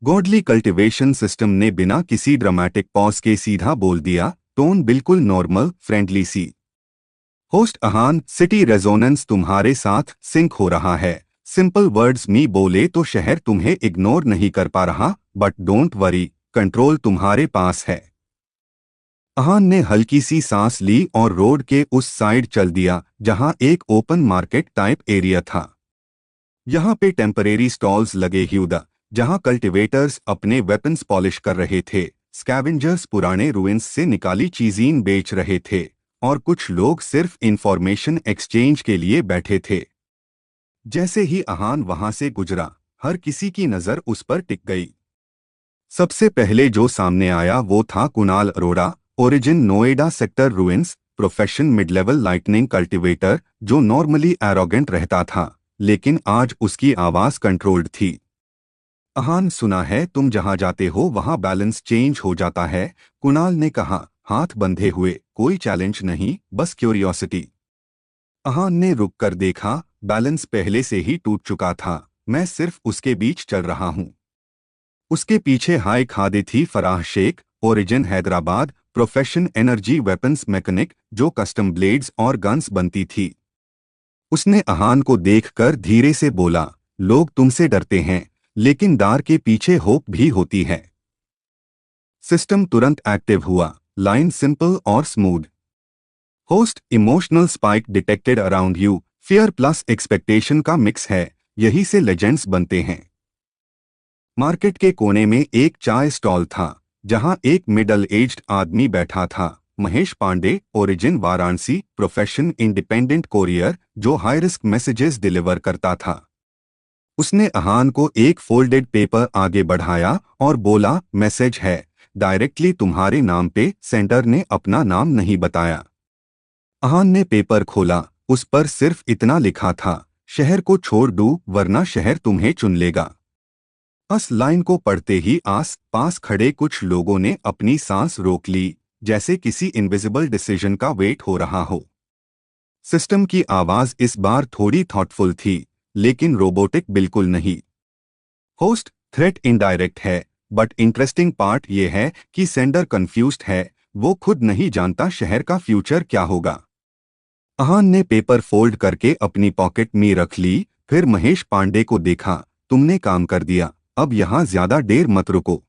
गॉडली कल्टीवेशन सिस्टम ने बिना किसी ड्रामेटिक पॉज के सीधा बोल दिया, टोन बिल्कुल नॉर्मल, फ्रेंडली सी। होस्ट अहान, सिटी रेजोनेंस तुम्हारे साथ सिंक हो रहा है। सिंपल वर्ड्स में बोले तो शहर तुम्हें इग्नोर नहीं कर पा रहा, बट डोंट वरी, कंट्रोल तुम्हारे पास है। अहान ने हल्की सी सांस ली और रोड के उस साइड चल दिया जहां एक ओपन मार्केट टाइप एरिया था। यहाँ पे टेम्परेरी स्टॉल्स लगे हुए, जहाँ कल्टीवेटर्स अपने वेपन्स पॉलिश कर रहे थे, स्कैवेंजर्स पुराने रुइंस से निकाली चीज़ें बेच रहे थे, और कुछ लोग सिर्फ इंफॉर्मेशन एक्सचेंज के लिए बैठे थे। जैसे ही अहान वहां से गुजरा, हर किसी की नज़र उस पर टिक गई। सबसे पहले जो सामने आया वो था Kunal Arora, origin Noida sector ruins, profession mid level lightning cultivator, जो नॉर्मली एरोगेंट रहता था, लेकिन आज उसकी आवाज कंट्रोल्ड थी। अहान, सुना है तुम जहां जाते हो वहां बैलेंस चेंज हो जाता है, कुणाल ने कहा, हाथ बंधे हुए। कोई चैलेंज नहीं, बस क्यूरियोसिटी। अहान ने रुक कर देखा, बैलेंस पहले से ही टूट चुका था, मैं सिर्फ उसके बीच चल रहा हूं। उसके पीछे हाई खादी थी Farah Shaikh, origin Hyderabad, profession energy weapons mechanic, जो कस्टम ब्लेड्स और गन्स बनती थी। उसने अहान को देखकर धीरे से बोला, लोग तुमसे डरते हैं, लेकिन डर के पीछे होप भी होती है। सिस्टम तुरंत एक्टिव हुआ, लाइन सिंपल और smooth. Host, emotional spike detected around you, fear plus expectation का मिक्स है, यही से लेजेंड्स बनते हैं। मार्केट के कोने में एक चाय स्टॉल था, जहां एक मिडल एज्ड आदमी बैठा था, Mahesh Pandey, origin Varanasi, profession independent courier, जो हाई रिस्क मैसेजेस डिलीवर करता था। उसने अहान को एक फोल्डेड पेपर आगे बढ़ाया और बोला, मैसेज है, डायरेक्टली तुम्हारे नाम पे सेंटर ने अपना नाम नहीं बताया। अहान ने पेपर खोला, उस पर सिर्फ इतना लिखा था, शहर को छोड़ दूं वरना शहर तुम्हें चुन लेगा। इस लाइन को पढ़ते ही आस पास खड़े कुछ लोगों ने अपनी सांस रोक ली, जैसे किसी इनविजिबल डिसीजन का वेट हो रहा हो। सिस्टम की आवाज इस बार थोड़ी थॉटफुल थी, लेकिन रोबोटिक बिल्कुल नहीं। होस्ट, थ्रेट इनडायरेक्ट है, बट इंटरेस्टिंग पार्ट ये है कि सेंडर कंफ्यूज्ड है, वो खुद नहीं जानता शहर का फ्यूचर क्या होगा। अहान ने पेपर फोल्ड करके अपनी पॉकेट में रख ली, फिर महेश पांडे को देखा, तुमने काम कर दिया, अब यहाँ ज्यादा देर मत रुको।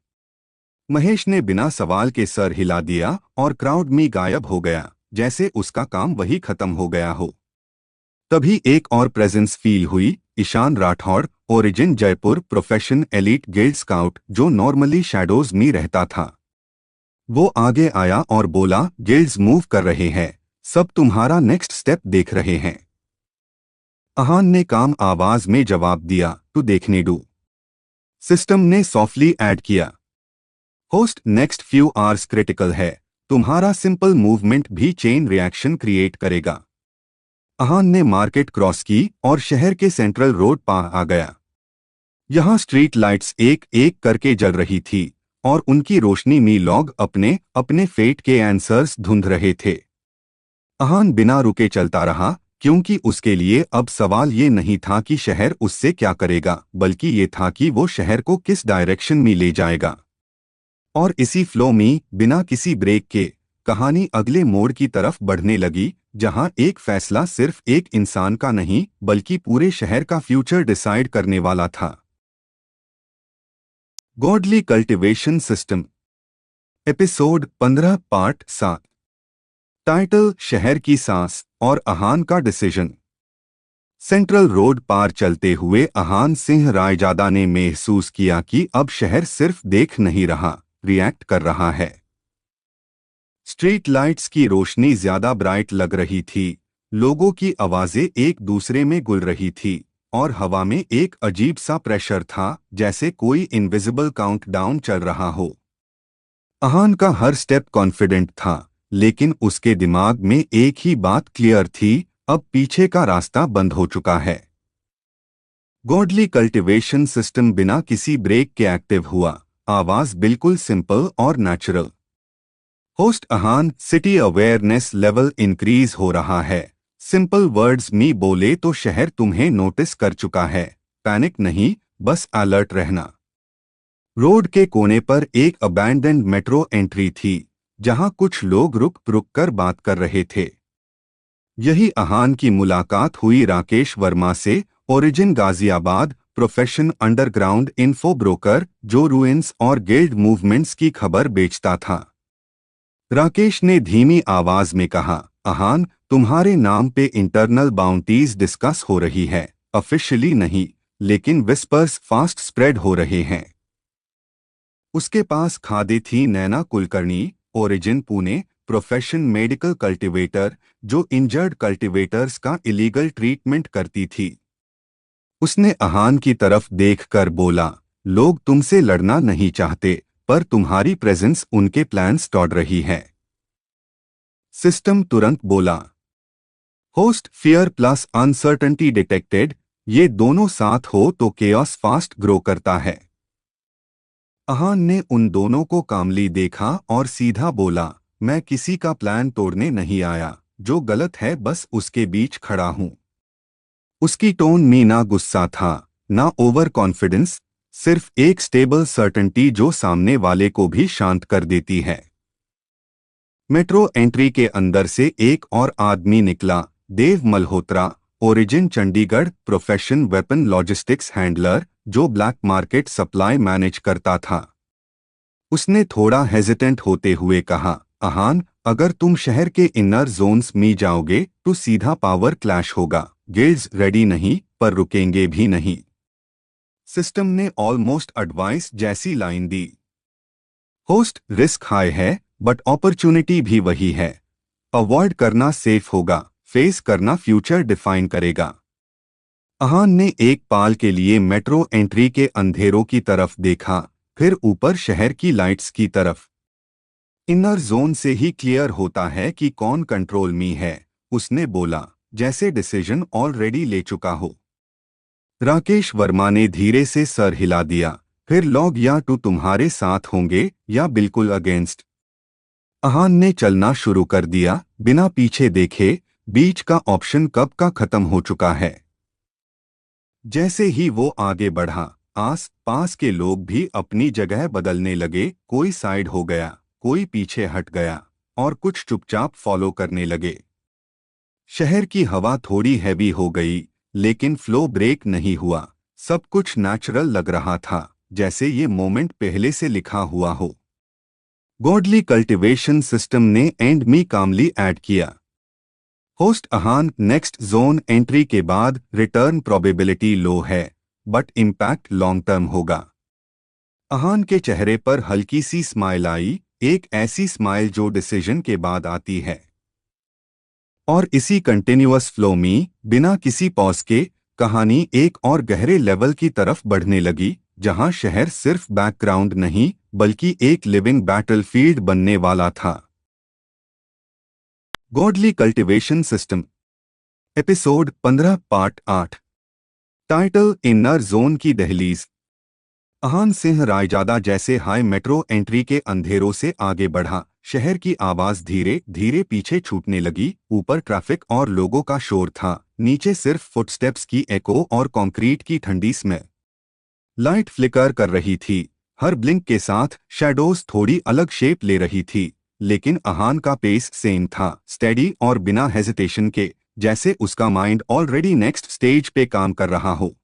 महेश ने बिना सवाल के सर हिला दिया और क्राउड में गायब हो गया, जैसे उसका काम वही खत्म हो गया हो। तभी एक और प्रेजेंस फील हुई, Ishaan Rathore, origin Jaipur profession elite guild scout, जो नॉर्मली शैडोज में रहता था। वो आगे आया और बोला, गिल्ड्स मूव कर रहे हैं, सब तुम्हारा नेक्स्ट स्टेप देख रहे हैं। अहान ने काम आवाज में जवाब दिया, तू देखने दो। सिस्टम ने सॉफ्टली ऐड किया, host, next few hours critical है, तुम्हारा सिंपल मूवमेंट भी चेन रिएक्शन क्रिएट करेगा। अहान ने मार्केट क्रॉस की और शहर के सेंट्रल रोड पर आ गया। यहाँ स्ट्रीट लाइट्स एक एक करके जल रही थी और उनकी रोशनी में लोग अपने अपने फेट के आंसर्स ढूंढ रहे थे। अहान बिना रुके चलता रहा, क्योंकि उसके लिए अब सवाल ये नहीं था कि शहर उससे क्या करेगा, बल्कि ये था कि वो शहर को किस डायरेक्शन में ले जाएगा। और इसी फ्लो में, बिना किसी ब्रेक के, कहानी अगले मोड़ की तरफ बढ़ने लगी, जहां एक फैसला सिर्फ एक इंसान का नहीं बल्कि पूरे शहर का फ्यूचर डिसाइड करने वाला था। Godly cultivation system, episode 15 part 7। Title, शहर की सांस और अहान का डिसीजन। सेंट्रल रोड पार चलते हुए अहान सिंह रायजादा ने महसूस किया कि अब शहर सिर्फ देख नहीं रहा, रिएक्ट कर रहा है। स्ट्रीट लाइट्स की रोशनी ज्यादा ब्राइट लग रही थी, लोगों की आवाजें एक दूसरे में गुल रही थी और हवा में एक अजीब सा प्रेशर था, जैसे कोई इनविजिबल काउंटडाउन चल रहा हो। अहान का हर स्टेप कॉन्फिडेंट था, लेकिन उसके दिमाग में एक ही बात क्लियर थी, अब पीछे का रास्ता बंद हो चुका है। गॉडली कल्टिवेशन सिस्टम बिना किसी ब्रेक के एक्टिव हुआ, आवाज बिल्कुल सिंपल और natural. Host Ahaan, city awareness level increase हो रहा है, सिंपल वर्ड्स में बोले तो शहर तुम्हें नोटिस कर चुका है, पैनिक नहीं, बस अलर्ट रहना। रोड के कोने पर एक अबैंडन्ड मेट्रो एंट्री थी, जहां कुछ लोग रुक रुक कर बात कर रहे थे। यही अहान की मुलाकात हुई राकेश वर्मा से, origin Ghaziabad profession underground info broker, जो रूइंस और गिल्ड मूवमेंट्स की खबर बेचता था। राकेश ने धीमी आवाज में कहा, अहान, तुम्हारे नाम पे इंटरनल बाउंटीज डिस्कस हो रही है, ऑफिशियली नहीं, लेकिन विस्पर्स फास्ट स्प्रेड हो रहे हैं। उसके पास खादी थी Naina Kulkarni, origin Pune profession medical cultivator, जो इंजर्ड कल्टीवेटर्स का इलीगल ट्रीटमेंट करती थी। उसने अहान की तरफ देखकर बोला, लोग तुमसे लड़ना नहीं चाहते, पर तुम्हारी प्रेजेंस उनके प्लान्स तोड़ रही है। सिस्टम तुरंत बोला, host, fear plus uncertainty detected, ये दोनों साथ हो तो केओस फास्ट ग्रो करता है। अहान ने उन दोनों को कामली देखा और सीधा बोला, मैं किसी का प्लान तोड़ने नहीं आया, जो गलत है बस उसके बीच खड़ा हूं। उसकी टोन में ना गुस्सा था, ना ओवर कॉन्फिडेंस, सिर्फ एक स्टेबल सर्टेनिटी जो सामने वाले को भी शांत कर देती है। मेट्रो एंट्री के अंदर से एक और आदमी निकला, Dev Malhotra, origin Chandigarh profession weapon logistics handler, जो ब्लैक मार्केट सप्लाई मैनेज करता था। उसने थोड़ा हेजिटेंट होते हुए कहा, अहान, अगर तुम शहर के इनर जोन्स में जाओगे तो सीधा पावर क्लैश होगा, गिल्ड्स रेडी नहीं, पर रुकेंगे भी नहीं। सिस्टम ने ऑलमोस्ट एडवाइस जैसी लाइन दी, होस्ट, रिस्क हाई है बट अपॉर्चुनिटी भी वही है, अवॉइड करना सेफ होगा, फेस करना फ्यूचर डिफाइन करेगा। अहान ने एक पाल के लिए मेट्रो एंट्री के अंधेरों की तरफ देखा, फिर ऊपर शहर की लाइट्स की तरफ, इनर जोन से ही क्लियर होता है कि कौन कंट्रोल में है, उसने बोला, जैसे डिसीजन ऑलरेडी ले चुका हो। राकेश वर्मा ने धीरे से सर हिला दिया। फिर लॉग या तो तुम्हारे साथ होंगे या बिल्कुल अगेंस्ट। अहान ने चलना शुरू कर दिया, बिना पीछे देखे। बीच का ऑप्शन कब का खत्म हो चुका है। जैसे ही वो आगे बढ़ा, आस पास के लोग भी अपनी जगह बदलने लगे। कोई साइड हो गया, कोई पीछे हट गया और कुछ चुपचाप फॉलो करने लगे। शहर की हवा थोड़ी हैवी हो गई, लेकिन फ्लो ब्रेक नहीं हुआ। सब कुछ नेचुरल लग रहा था, जैसे ये मोमेंट पहले से लिखा हुआ हो। गॉडली कल्टीवेशन सिस्टम ने एंड मी कामली ऐड किया। Host Ahaan, next zone entry के बाद रिटर्न प्रोबेबिलिटी लो है, बट इम्पैक्ट लॉन्ग टर्म होगा। अहान के चेहरे पर हल्की सी स्माइल आई, एक ऐसी स्माइल जो डिसीजन के बाद आती है। और इसी कंटिन्यूअस फ्लो में, बिना किसी पॉज के, कहानी एक और गहरे लेवल की तरफ बढ़ने लगी, जहां शहर सिर्फ बैकग्राउंड नहीं बल्कि एक लिविंग बैटलफील्ड बनने वाला था। Godly cultivation system, episode 15, part 8। Title, inner zone की दहलीज। अहान सिंह रायजादा जैसे हाई मेट्रो एंट्री के अंधेरों से आगे बढ़ा। शहर की आवाज धीरे धीरे पीछे छूटने लगी। ऊपर ट्रैफिक और लोगों का शोर था, नीचे सिर्फ फुटस्टेप्स की एको और कंक्रीट की ठंडी स्मेल। लाइट फ्लिकर कर रही थी, हर ब्लिंक के साथ शैडोज थोड़ी अलग शेप ले रही थी, लेकिन अहान का पेस सेम था, स्टेडी और बिना हेजिटेशन के, जैसे उसका माइंड ऑलरेडी नेक्स्ट स्टेज पे काम कर रहा हो।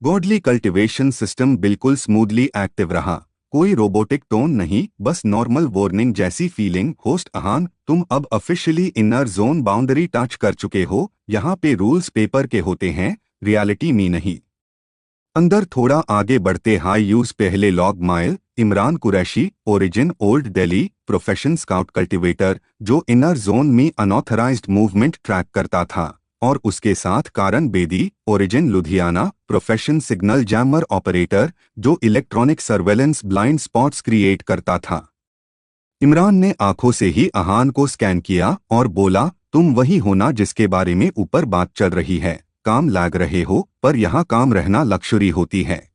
गॉडली कल्टीवेशन सिस्टम बिल्कुल स्मूथली एक्टिव रहा। कोई रोबोटिक टोन नहीं, बस नॉर्मल वार्निंग जैसी फीलिंग। होस्ट अहान, तुम अब officially inner zone boundary touch कर चुके हो। यहाँ पे रूल्स पेपर के होते हैं, रियलिटी में नहीं। अंदर थोड़ा आगे बढ़ते हाई यूज पहले लॉग माइल। Imran Qureshi, origin old Delhi, profession scout cultivator, जो इनर जोन में अनऑथराइज्ड मूवमेंट ट्रैक करता था। और उसके साथ Karan Bedi, origin Ludhiana, profession signal jammer operator, जो electronic surveillance blind spots create करता था। इमरान ने आंखों से ही अहान को स्कैन किया और बोला, तुम वही हो ना जिसके बारे में ऊपर बात चल रही है। काम लाग रहे हो, पर यहाँ काम रहना लक्ष्यूरी होती है।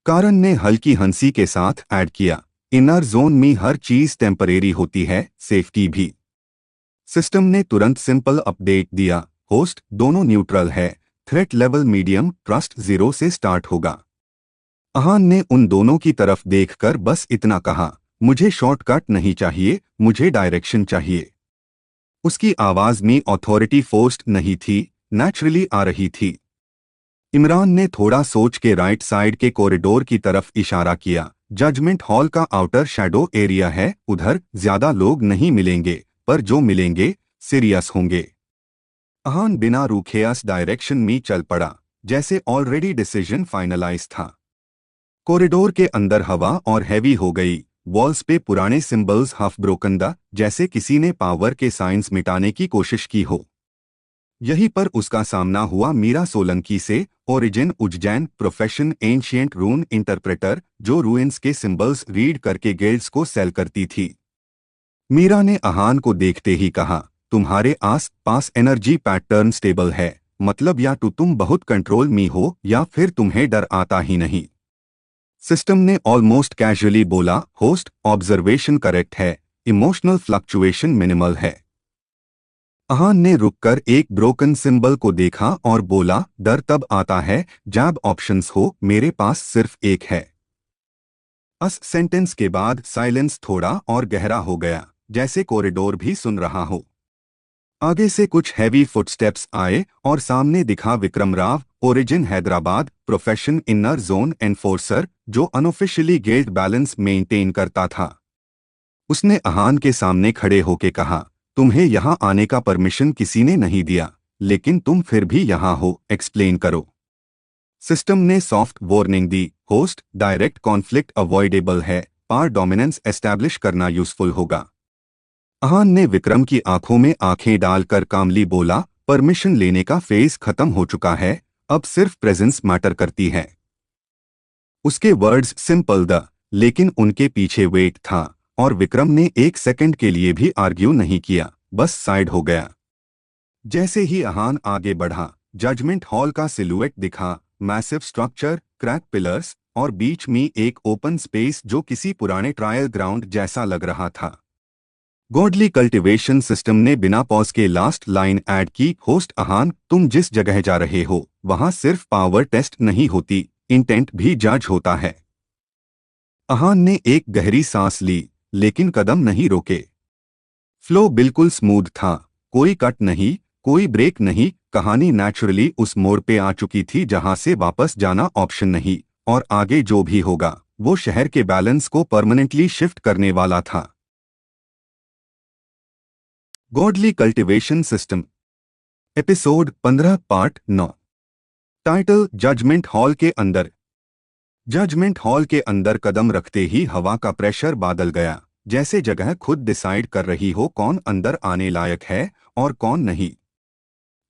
कारण ने हल्की हंसी के साथ ऐड किया, इनर जोन में हर चीज टेम्परेरी होती है, सेफ्टी भी। सिस्टम ने तुरंत सिंपल अपडेट दिया, होस्ट, दोनों न्यूट्रल है। थ्रेट लेवल मीडियम, ट्रस्ट 0 से स्टार्ट होगा। अहान ने उन दोनों की तरफ देखकर बस इतना कहा, मुझे शॉर्टकट नहीं चाहिए, मुझे डायरेक्शन चाहिए। उसकी आवाज में अथॉरिटी फोर्स्ड नहीं थी, नेचुरली आ रही थी। इमरान ने थोड़ा सोच के राइट साइड के कॉरिडोर की तरफ इशारा किया। जजमेंट हॉल का आउटर शैडो एरिया है, उधर ज्यादा लोग नहीं मिलेंगे, पर जो मिलेंगे सीरियस होंगे। अहान बिना रुके उस डायरेक्शन में चल पड़ा, जैसे ऑलरेडी डिसीजन फाइनलाइज था। कॉरिडोर के अंदर हवा और हैवी हो गई। वॉल्स पे पुराने सिंबल्स हाफ ब्रोकन दा, जैसे किसी ने पावर के साइंस मिटाने की कोशिश की हो। यहीं पर उसका सामना हुआ मीरा सोलंकी से, origin Ujjain, profession ancient rune interpreter, जो रूइंस के सिंबल्स रीड करके गिल्ड्स को सेल करती थी। मीरा ने अहान को देखते ही कहा, तुम्हारे आस पास एनर्जी पैटर्न स्टेबल है, मतलब या तो तुम बहुत कंट्रोल में हो या फिर तुम्हें डर आता ही नहीं। सिस्टम ने ऑलमोस्ट कैजुअली बोला, होस्ट, ऑब्जर्वेशन करेक्ट है, इमोशनल फ्लक्चुएशन मिनिमल है। अहान ने रुककर एक ब्रोकन सिंबल को देखा और बोला, डर तब आता है जब ऑप्शंस हो, मेरे पास सिर्फ एक है। अस सेंटेंस के बाद साइलेंस थोड़ा और गहरा हो गया, जैसे कॉरिडोर भी सुन रहा हो। आगे से कुछ हैवी फुटस्टेप्स आए और सामने दिखा Vikram Rao, origin Hyderabad, profession inner zone enforcer, जो अनऑफिशियली गिल्ड बैलेंस मेंटेन करता था। उसने अहान के सामने खड़े होके कहा, तुम्हें यहां आने का परमिशन किसी ने नहीं दिया, लेकिन तुम फिर भी यहां हो, एक्सप्लेन करो। सिस्टम ने सॉफ्ट वार्निंग दी, होस्ट, डायरेक्ट कॉन्फ्लिक्ट अवॉइडेबल है, पावर डोमिनेंस एस्टैब्लिश करना यूजफुल होगा। अहान ने विक्रम की आंखों में आंखें डालकर कामली बोला, परमिशन लेने का फेज खत्म हो चुका है, अब सिर्फ प्रेजेंस मैटर करती है। उसके वर्ड्स सिंपल द, लेकिन उनके पीछे वेट था। और विक्रम ने एक सेकंड के लिए भी आर्ग्यू नहीं किया, बस साइड हो गया। जैसे ही अहान आगे बढ़ा, जजमेंट हॉल का सिलुएट दिखा, मैसिव स्ट्रक्चर, क्रैक पिलर्स और बीच में एक ओपन स्पेस जो किसी पुराने ट्रायल ग्राउंड जैसा लग रहा था। गॉडली कल्टीवेशन सिस्टम ने बिना पॉज के लास्ट लाइन ऐड की, होस्ट अहान, तुम जिस जगह जा रहे हो वहां सिर्फ पावर टेस्ट नहीं होती, इंटेंट भी जज होता है। अहान ने एक गहरी सांस ली, लेकिन कदम नहीं रोके। फ्लो बिल्कुल स्मूथ था, कोई कट नहीं, कोई ब्रेक नहीं। कहानी नेचुरली उस मोड़ पे आ चुकी थी जहां से वापस जाना ऑप्शन नहीं, और आगे जो भी होगा वो शहर के बैलेंस को परमानेंटली शिफ्ट करने वाला था। Godly cultivation system, episode 15, part 9। Title, judgement hall के अंदर। जजमेंट हॉल के अंदर कदम रखते ही हवा का प्रेशर बादल गया, जैसे जगह खुद डिसाइड कर रही हो कौन अंदर आने लायक है और कौन नहीं।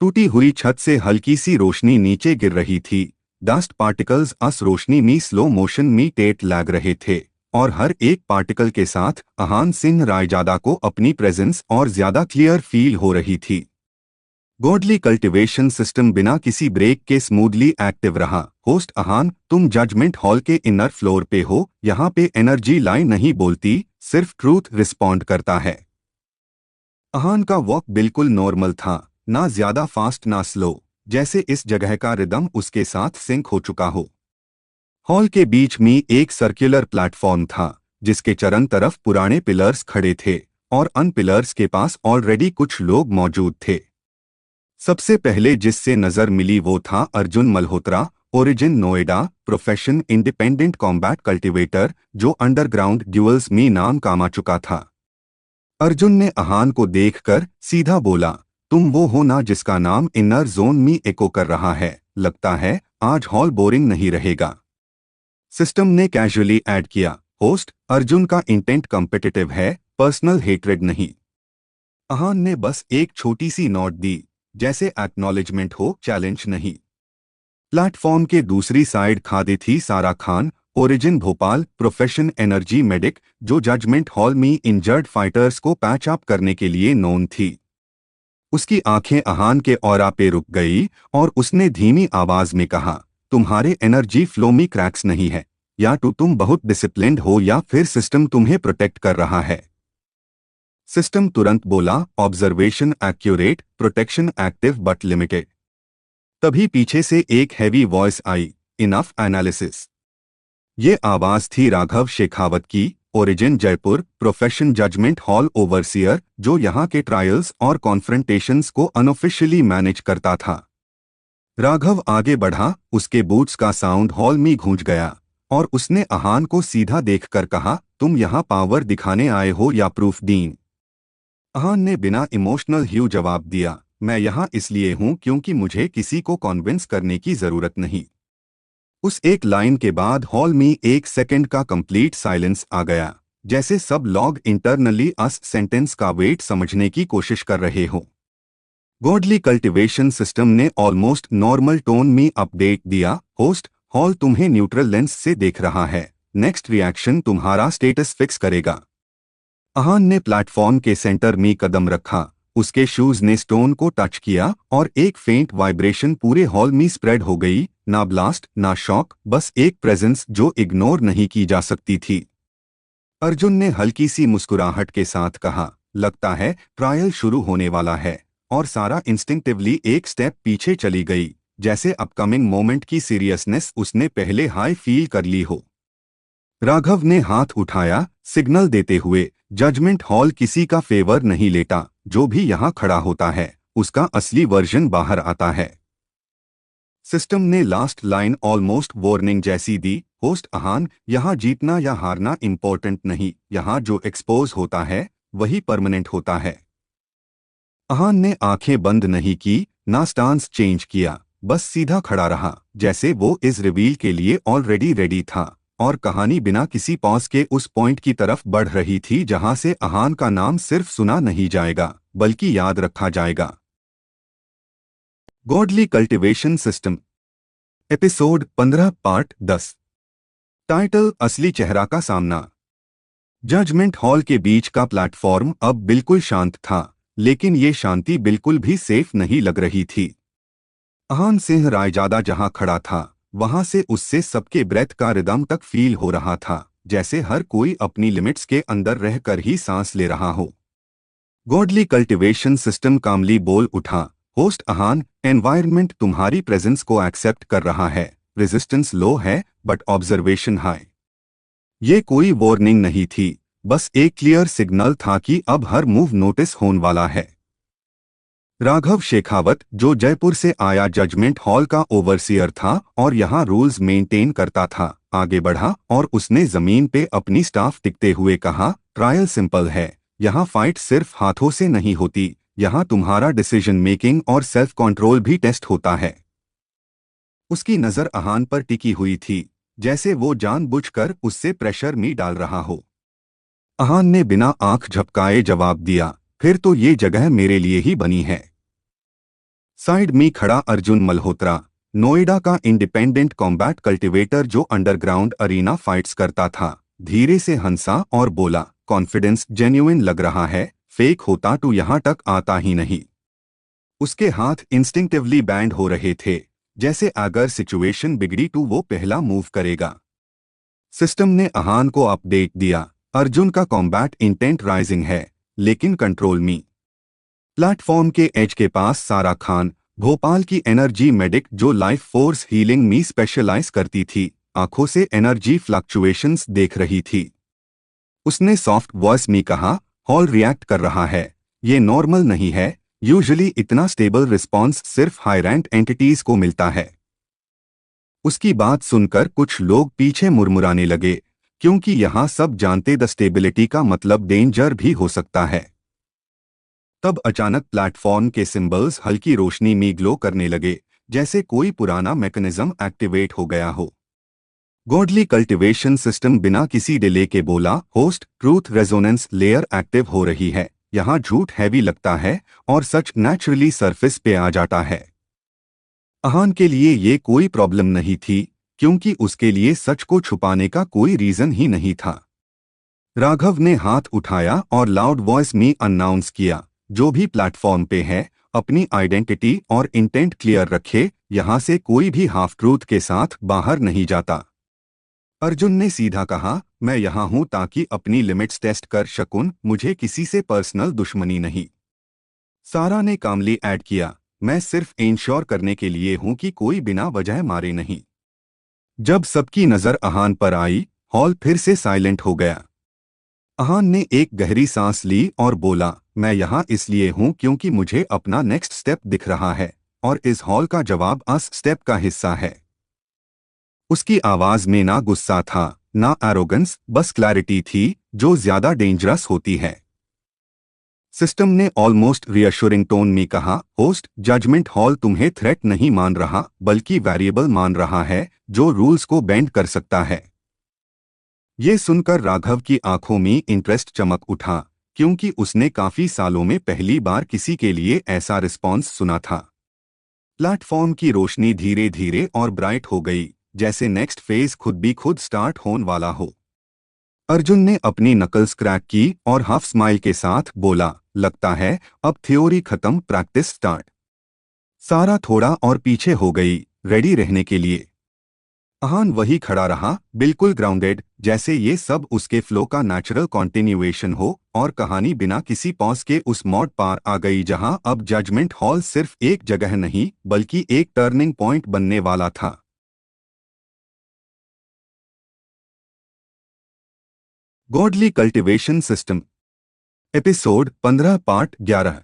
टूटी हुई छत से हल्की सी रोशनी नीचे गिर रही थी। डस्ट पार्टिकल्स अस रोशनी में स्लो मोशन में टेट लग रहे थे, और हर एक पार्टिकल के साथ अहान सिंह रायजादा को अपनी प्रेजेंस और ज्यादा क्लियर फील हो रही थी। गॉडली कल्टीवेशन सिस्टम बिना किसी ब्रेक के स्मूथली एक्टिव रहा। होस्ट अहान, तुम जजमेंट हॉल के इनर फ्लोर पे हो, यहाँ पे एनर्जी लाइन नहीं बोलती, सिर्फ ट्रूथ रिस्पॉन्ड करता है। अहान का वॉक बिल्कुल नॉर्मल था, ना ज्यादा फास्ट ना स्लो, जैसे इस जगह का रिदम उसके साथ सिंक हो चुका हो। हॉल के बीच में एक सर्कुलर प्लेटफॉर्म था, जिसके चरण तरफ पुराने पिलर्स खड़े थे, और अन पिलर्स के पास ऑलरेडी कुछ लोग मौजूद थे। सबसे पहले जिससे नजर मिली वो था Arjun Malhotra, origin Noida, profession independent combat cultivator, जो अंडरग्राउंड ड्यूअल्स में नाम कमा चुका था। अर्जुन ने अहान को देखकर सीधा बोला, तुम वो हो ना जिसका नाम इनर जोन में एको कर रहा है, लगता है आज हॉल बोरिंग नहीं रहेगा। सिस्टम ने कैजुअली ऐड किया, होस्ट, अर्जुन का इंटेंट कॉम्पिटिटिव है, पर्सनल हेट्रेड नहीं। अहान ने बस एक छोटी सी नोट दी, जैसे एक्नॉलेजमेंट हो, चैलेंज नहीं। प्लेटफॉर्म के दूसरी साइड खड़ी थी सारा Khan, origin Bhopal, profession energy medic, जो जजमेंट हॉल में इंजर्ड फाइटर्स को पैच अप करने के लिए नोन थी। उसकी आंखें अहान के ऑरा पे रुक गई और उसने धीमी आवाज में कहा, तुम्हारे एनर्जी फ्लो में क्रैक्स नहीं है, या तो तुम बहुत डिसिप्लिन्ड हो या फिर सिस्टम तुम्हें प्रोटेक्ट कर रहा है। सिस्टम तुरंत बोला, observation accurate, protection active but limited. तभी पीछे से एक हैवी वॉइस आई, इनफ एनालिसिस। ये आवाज थी राघव शेखावत की, origin Jaipur, profession judgement hall overseer, जो यहाँ के ट्रायल्स और कॉन्फ्रंटेशंस को अनऑफिशियली मैनेज करता था। राघव आगे बढ़ा, उसके बूट्स का साउंड हॉल में गूंज गया, और उसने अहान को सीधा देखकर कहा, तुम यहाँ पावर दिखाने आए हो या प्रूफ डीन? अहान ने बिना इमोशनल ह्यू जवाब दिया, मैं यहाँ इसलिए हूँ क्योंकि मुझे किसी को कॉन्विंस करने की जरूरत नहीं। उस एक लाइन के बाद हॉल में एक सेकंड का कंप्लीट साइलेंस आ गया, जैसे सब लोग इंटरनली अस सेंटेंस का वेट समझने की कोशिश कर रहे हो। गॉडली कल्टीवेशन सिस्टम ने ऑलमोस्ट नॉर्मल टोन में अपडेट दिया, होस्ट, हॉल तुम्हें न्यूट्रल लेंस से देख रहा है, नेक्स्ट रिएक्शन तुम्हारा स्टेटस फिक्स करेगा। अहान ने प्लेटफॉर्म के सेंटर में कदम रखा, उसके शूज ने स्टोन को टच किया और एक फेंट वाइब्रेशन पूरे हॉल में स्प्रेड हो गई, ना ब्लास्ट ना शॉक, बस एक प्रेजेंस जो इग्नोर नहीं की जा सकती थी। अर्जुन ने हल्की सी मुस्कुराहट के साथ कहा, लगता है ट्रायल शुरू होने वाला है, और सारा इंस्टिंक्टिवली एक स्टेप पीछे चली गई, जैसे अपकमिंग मोमेंट की सीरियसनेस उसने पहले हाई फील कर ली हो। राघव ने हाथ उठाया, सिग्नल देते हुए, जजमेंट हॉल किसी का फेवर नहीं लेता, जो भी यहाँ खड़ा होता है उसका असली वर्जन बाहर आता है। सिस्टम ने लास्ट लाइन ऑलमोस्ट वार्निंग जैसी दी, होस्ट अहान, यहाँ जीतना या हारना इंपॉर्टेंट नहीं, यहाँ जो एक्सपोज होता है वही परमानेंट होता है। अहान ने आंखें बंद नहीं की, ना स्टांस चेंज किया, बस सीधा खड़ा रहा, जैसे वो इस रिवील के लिए ऑलरेडी रेडी था, और कहानी बिना किसी पॉज के उस पॉइंट की तरफ बढ़ रही थी जहां से अहान का नाम सिर्फ सुना नहीं जाएगा बल्कि याद रखा जाएगा। Godly cultivation system, episode 15, part 10। Title, असली चेहरा का सामना। जजमेंट हॉल के बीच का प्लेटफॉर्म अब बिल्कुल शांत था, लेकिन ये शांति बिल्कुल भी सेफ नहीं लग रही थी। अहान सिंह रायजादा जहां खड़ा था, वहां से उससे सबके ब्रेथ का रिदम तक फील हो रहा था, जैसे हर कोई अपनी लिमिट्स के अंदर रहकर ही सांस ले रहा हो। गॉडली कल्टीवेशन सिस्टम कामली बोल उठा, होस्ट अहान, एनवायरनमेंट तुम्हारी प्रेजेंस को एक्सेप्ट कर रहा है, रेजिस्टेंस लो है बट ऑब्जर्वेशन हाई। ये कोई वार्निंग नहीं थी, बस एक क्लियर सिग्नल था कि अब हर मूव नोटिस होने वाला है। राघव शेखावत, जो जयपुर से आया जजमेंट हॉल का ओवरसियर था और यहाँ रूल्स मेंटेन करता था, आगे बढ़ा और उसने जमीन पे अपनी स्टाफ टिकते हुए कहा, ट्रायल सिंपल है, यहाँ फाइट सिर्फ हाथों से नहीं होती, यहाँ तुम्हारा डिसीजन मेकिंग और सेल्फ कंट्रोल भी टेस्ट होता है। उसकी नजर अहान पर टिकी हुई थी, जैसे वो जानबूझकर उससे प्रेशर में डाल रहा हो। अहान ने बिना आंख झपकाए जवाब दिया, फिर तो ये जगह मेरे लिए ही बनी है। साइड में खड़ा अर्जुन मल्होत्रा, नोएडा का इंडिपेंडेंट कॉम्बैट कल्टीवेटर जो अंडरग्राउंड अरीना फाइट्स करता था, धीरे से हंसा और बोला, कॉन्फिडेंस जेन्युइन लग रहा है, फेक होता तो यहां तक आता ही नहीं। उसके हाथ इंस्टिंक्टिवली बैंड हो रहे थे, जैसे अगर सिचुएशन बिगड़ी तो वो पहला मूव करेगा। सिस्टम ने अहान को अपडेट दिया, अर्जुन का कॉम्बैट इंटेंट राइजिंग है, लेकिन कंट्रोल में। प्लेटफॉर्म के एज के पास सारा खान, भोपाल की एनर्जी मेडिक जो लाइफ फोर्स हीलिंग में स्पेशलाइज करती थी, आंखों से एनर्जी फ्लक्चुएशंस देख रही थी। उसने सॉफ्ट वॉइस में कहा, हॉल रिएक्ट कर रहा है, ये नॉर्मल नहीं है, यूजुअली इतना स्टेबल रिस्पॉन्स सिर्फ हाई रैंक एंटिटीज को मिलता है। उसकी बात सुनकर कुछ लोग पीछे मुरमुराने लगे, क्योंकि यहां सब जानते द स्टेबिलिटी का मतलब डेंजर भी हो सकता है। तब अचानक प्लेटफॉर्म के सिंबल्स हल्की रोशनी में ग्लो करने लगे, जैसे कोई पुराना मैकेनिज्म एक्टिवेट हो गया हो। गॉडली कल्टीवेशन सिस्टम बिना किसी डिले के बोला, host, truth resonance layer active हो रही है, यहाँ झूठ हैवी लगता है और सच नेचुरली सरफेस पे आ जाता है। अहान के लिए ये कोई प्रॉब्लम नहीं थी, क्योंकि उसके लिए सच को छुपाने का कोई रीजन ही नहीं था। राघव ने हाथ उठाया और लाउड वॉइस में अनाउंस किया, जो भी प्लेटफॉर्म पे है, अपनी आइडेंटिटी और इंटेंट क्लियर रखे, यहाँ से कोई भी हाफ ट्रूथ के साथ बाहर नहीं जाता। अर्जुन ने सीधा कहा, मैं यहाँ हूँ ताकि अपनी लिमिट्स टेस्ट कर सकूं, मुझे किसी से पर्सनल दुश्मनी नहीं। सारा ने कामली ऐड किया, मैं सिर्फ इंश्योर करने के लिए हूँ कि कोई बिना वजह मारे नहीं। जब सबकी नजर अहान पर आई, हॉल फिर से साइलेंट हो गया। अहान ने एक गहरी सांस ली और बोला, मैं यहाँ इसलिए हूँ क्योंकि मुझे अपना नेक्स्ट स्टेप दिख रहा है, और इस हॉल का जवाब अस स्टेप का हिस्सा है। उसकी आवाज में ना गुस्सा था, ना एरोगेंस, बस क्लैरिटी थी, जो ज्यादा डेंजरस होती है। सिस्टम ने ऑलमोस्ट रियश्योरिंग टोन में कहा, होस्ट, जजमेंट हॉल तुम्हें थ्रेट नहीं मान रहा, बल्कि वेरिएबल मान रहा है, जो रूल्स को बेंड कर सकता है। ये सुनकर राघव की आंखों में इंटरेस्ट चमक उठा, क्योंकि उसने काफी सालों में पहली बार किसी के लिए ऐसा रिस्पॉन्स सुना था। प्लेटफॉर्म की रोशनी धीरे धीरे और ब्राइट हो गई, जैसे नेक्स्ट फेज खुद भी खुद स्टार्ट होने वाला हो। अर्जुन ने अपनी नकल्स क्रैक की और हाफ स्माइल के साथ बोला, लगता है अब थ्योरी खत्म, प्रैक्टिस स्टार्ट। सारा थोड़ा और पीछे हो गई, रेडी रहने के लिए। अहान वही खड़ा रहा, बिल्कुल ग्राउंडेड, जैसे ये सब उसके फ्लो का नेचुरल कॉन्टिन्यूएशन हो, और कहानी बिना किसी पॉज के उस मोड पार आ गई जहां अब जजमेंट हॉल सिर्फ एक जगह नहीं, बल्कि एक टर्निंग पॉइंट बनने वाला था। Godly cultivation system, episode 15, part 11।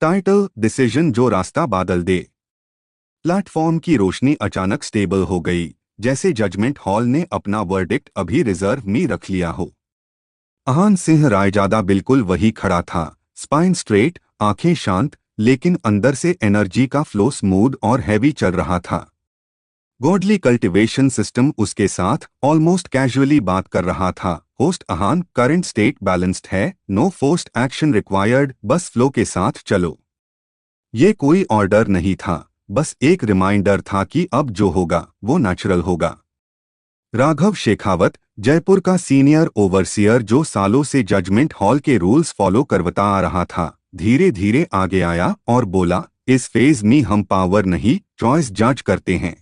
Title, decision जो रास्ता बादल दे। प्लेटफॉर्म की रोशनी अचानक स्टेबल हो गई, जैसे जजमेंट हॉल ने अपना वर्डिक्ट अभी रिजर्व में रख लिया हो। अहान सिंह रायजादा बिल्कुल वही खड़ा था, स्पाइन स्ट्रेट, आंखें शांत, लेकिन अंदर से एनर्जी का फ्लो स्मूथ और हैवी चल रहा था। गॉडली कल्टीवेशन सिस्टम उसके साथ ऑलमोस्ट कैजुअली बात कर रहा था, host Ahaan, current state balanced है, नो फोर्स्ड एक्शन रिक्वायर्ड, बस फ्लो के साथ चलो। ये कोई ऑर्डर नहीं था, बस एक रिमाइंडर था कि अब जो होगा वो नेचुरल होगा। राघव शेखावत, जयपुर का सीनियर ओवरसियर जो सालों से जजमेंट हॉल के रूल्स फॉलो करवाता आ रहा था, धीरे धीरे आगे आया और बोला, इस फेज में हम पावर नहीं चॉइस जज करते हैं।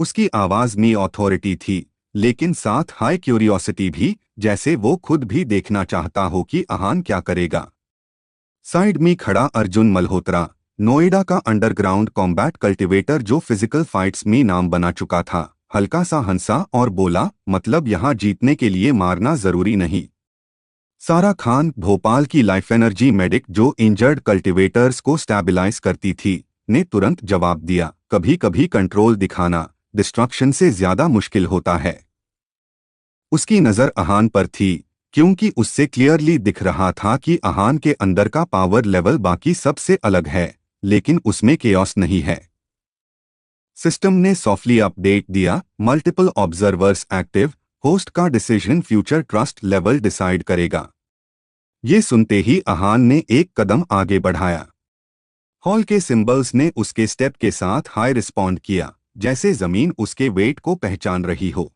उसकी आवाज में अथॉरिटी थी, लेकिन साथ हाई क्यूरियोसिटी भी, जैसे वो खुद भी देखना चाहता हो कि आहान क्या करेगा। साइड में खड़ा अर्जुन मल्होत्रा, नोएडा का अंडरग्राउंड कॉम्बैट कल्टिवेटर जो फिजिकल फाइट्स में नाम बना चुका था, हल्का सा हंसा और बोला, मतलब यहां जीतने के लिए मारना जरूरी नहीं। सारा खान, भोपाल की लाइफ एनर्जी मेडिक जो इंजर्ड कल्टिवेटर्स को स्टेबलाइज करती थी, ने तुरंत जवाब दिया, कभी कभी कंट्रोल दिखाना डिस्ट्रक्शन से ज्यादा मुश्किल होता है। उसकी नजर आहान पर थी, क्योंकि उससे क्लियरली दिख रहा था कि आहान के अंदर का पावर लेवल बाकी सबसे अलग है, लेकिन उसमें केओस नहीं है। सिस्टम ने सॉफ्टली अपडेट दिया, मल्टीपल ऑब्जर्वर्स एक्टिव, होस्ट का decision future trust level decide करेगा। ये सुनते ही आहान ने एक कदम आगे बढ़ाया। हॉल के सिंबल्स ने उसके स्टेप के साथ हाई रिस्पॉन्ड किया, जैसे जमीन उसके वेट को पहचान रही हो।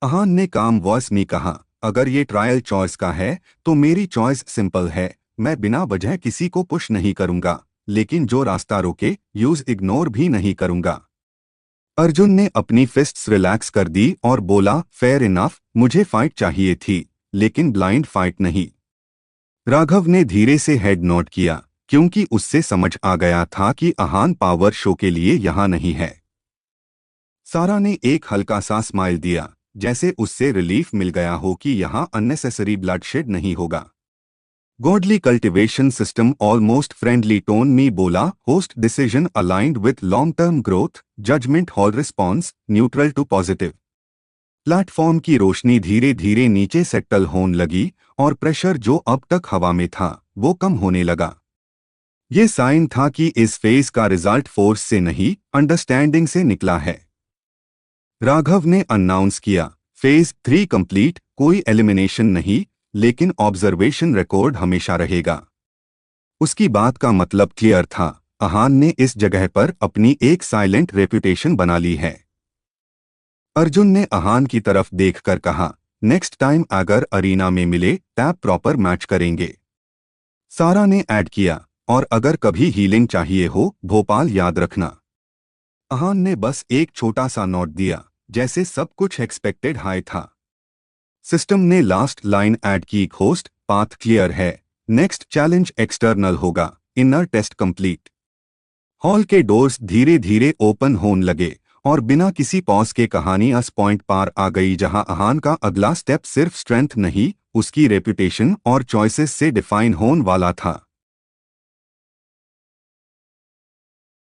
आहान ने काम वॉइस में कहा, अगर ये ट्रायल चॉइस का है तो मेरी चॉइस सिंपल है, मैं बिना वजह किसी को पुश नहीं करूंगा, लेकिन जो रास्ता रोके यूज इग्नोर भी नहीं करूंगा। अर्जुन ने अपनी फिस्ट्स रिलैक्स कर दी और बोला, फेयर इनफ, मुझे फाइट चाहिए थी, लेकिन ब्लाइंड फाइट नहीं। राघव ने धीरे से हेड नोट किया, क्योंकि उससे समझ आ गया था कि आहान पावर शो के लिए यहां नहीं है। सारा ने एक हल्का सा स्माइल दिया, जैसे उससे रिलीफ मिल गया हो कि यहां अननेसेसरी ब्लडशेड नहीं होगा। Godly cultivation system almost friendly tone में बोला, host decision aligned with long term growth, judgement hall response neutral to positive. Platform की रोशनी धीरे धीरे नीचे सेटल होने लगी और प्रेशर जो अब तक हवा में था वो कम होने लगा। ये साइन था कि इस फेज का रिजल्ट फोर्स से नहीं अंडरस्टैंडिंग से निकला है। राघव ने अनाउंस किया, फेज 3 कंप्लीट, कोई एलिमिनेशन नहीं, लेकिन ऑब्जर्वेशन रिकॉर्ड हमेशा रहेगा। उसकी बात का मतलब क्लियर था, आहान ने इस जगह पर अपनी एक साइलेंट रेपुटेशन बना ली है। अर्जुन ने आहान की तरफ देखकर कहा, नेक्स्ट टाइम अगर अरीना में मिले टैप प्रॉपर मैच करेंगे। सारा ने ऐड किया, और अगर कभी हीलिंग चाहिए हो भोपाल याद रखना। आहान ने बस एक छोटा सा नोट दिया, जैसे सब कुछ एक्सपेक्टेड हाई था। सिस्टम ने लास्ट लाइन ऐड की, होस्ट पाथ क्लियर है, नेक्स्ट चैलेंज एक्सटर्नल होगा, इनर टेस्ट कंप्लीट। हॉल के डोर्स धीरे धीरे ओपन होने लगे और बिना किसी पॉज के कहानी उस पॉइंट पार आ गई जहां आहान का अगला स्टेप सिर्फ स्ट्रेंथ नहीं, उसकी रेपुटेशन और चॉइसेस से डिफाइन होने वाला था।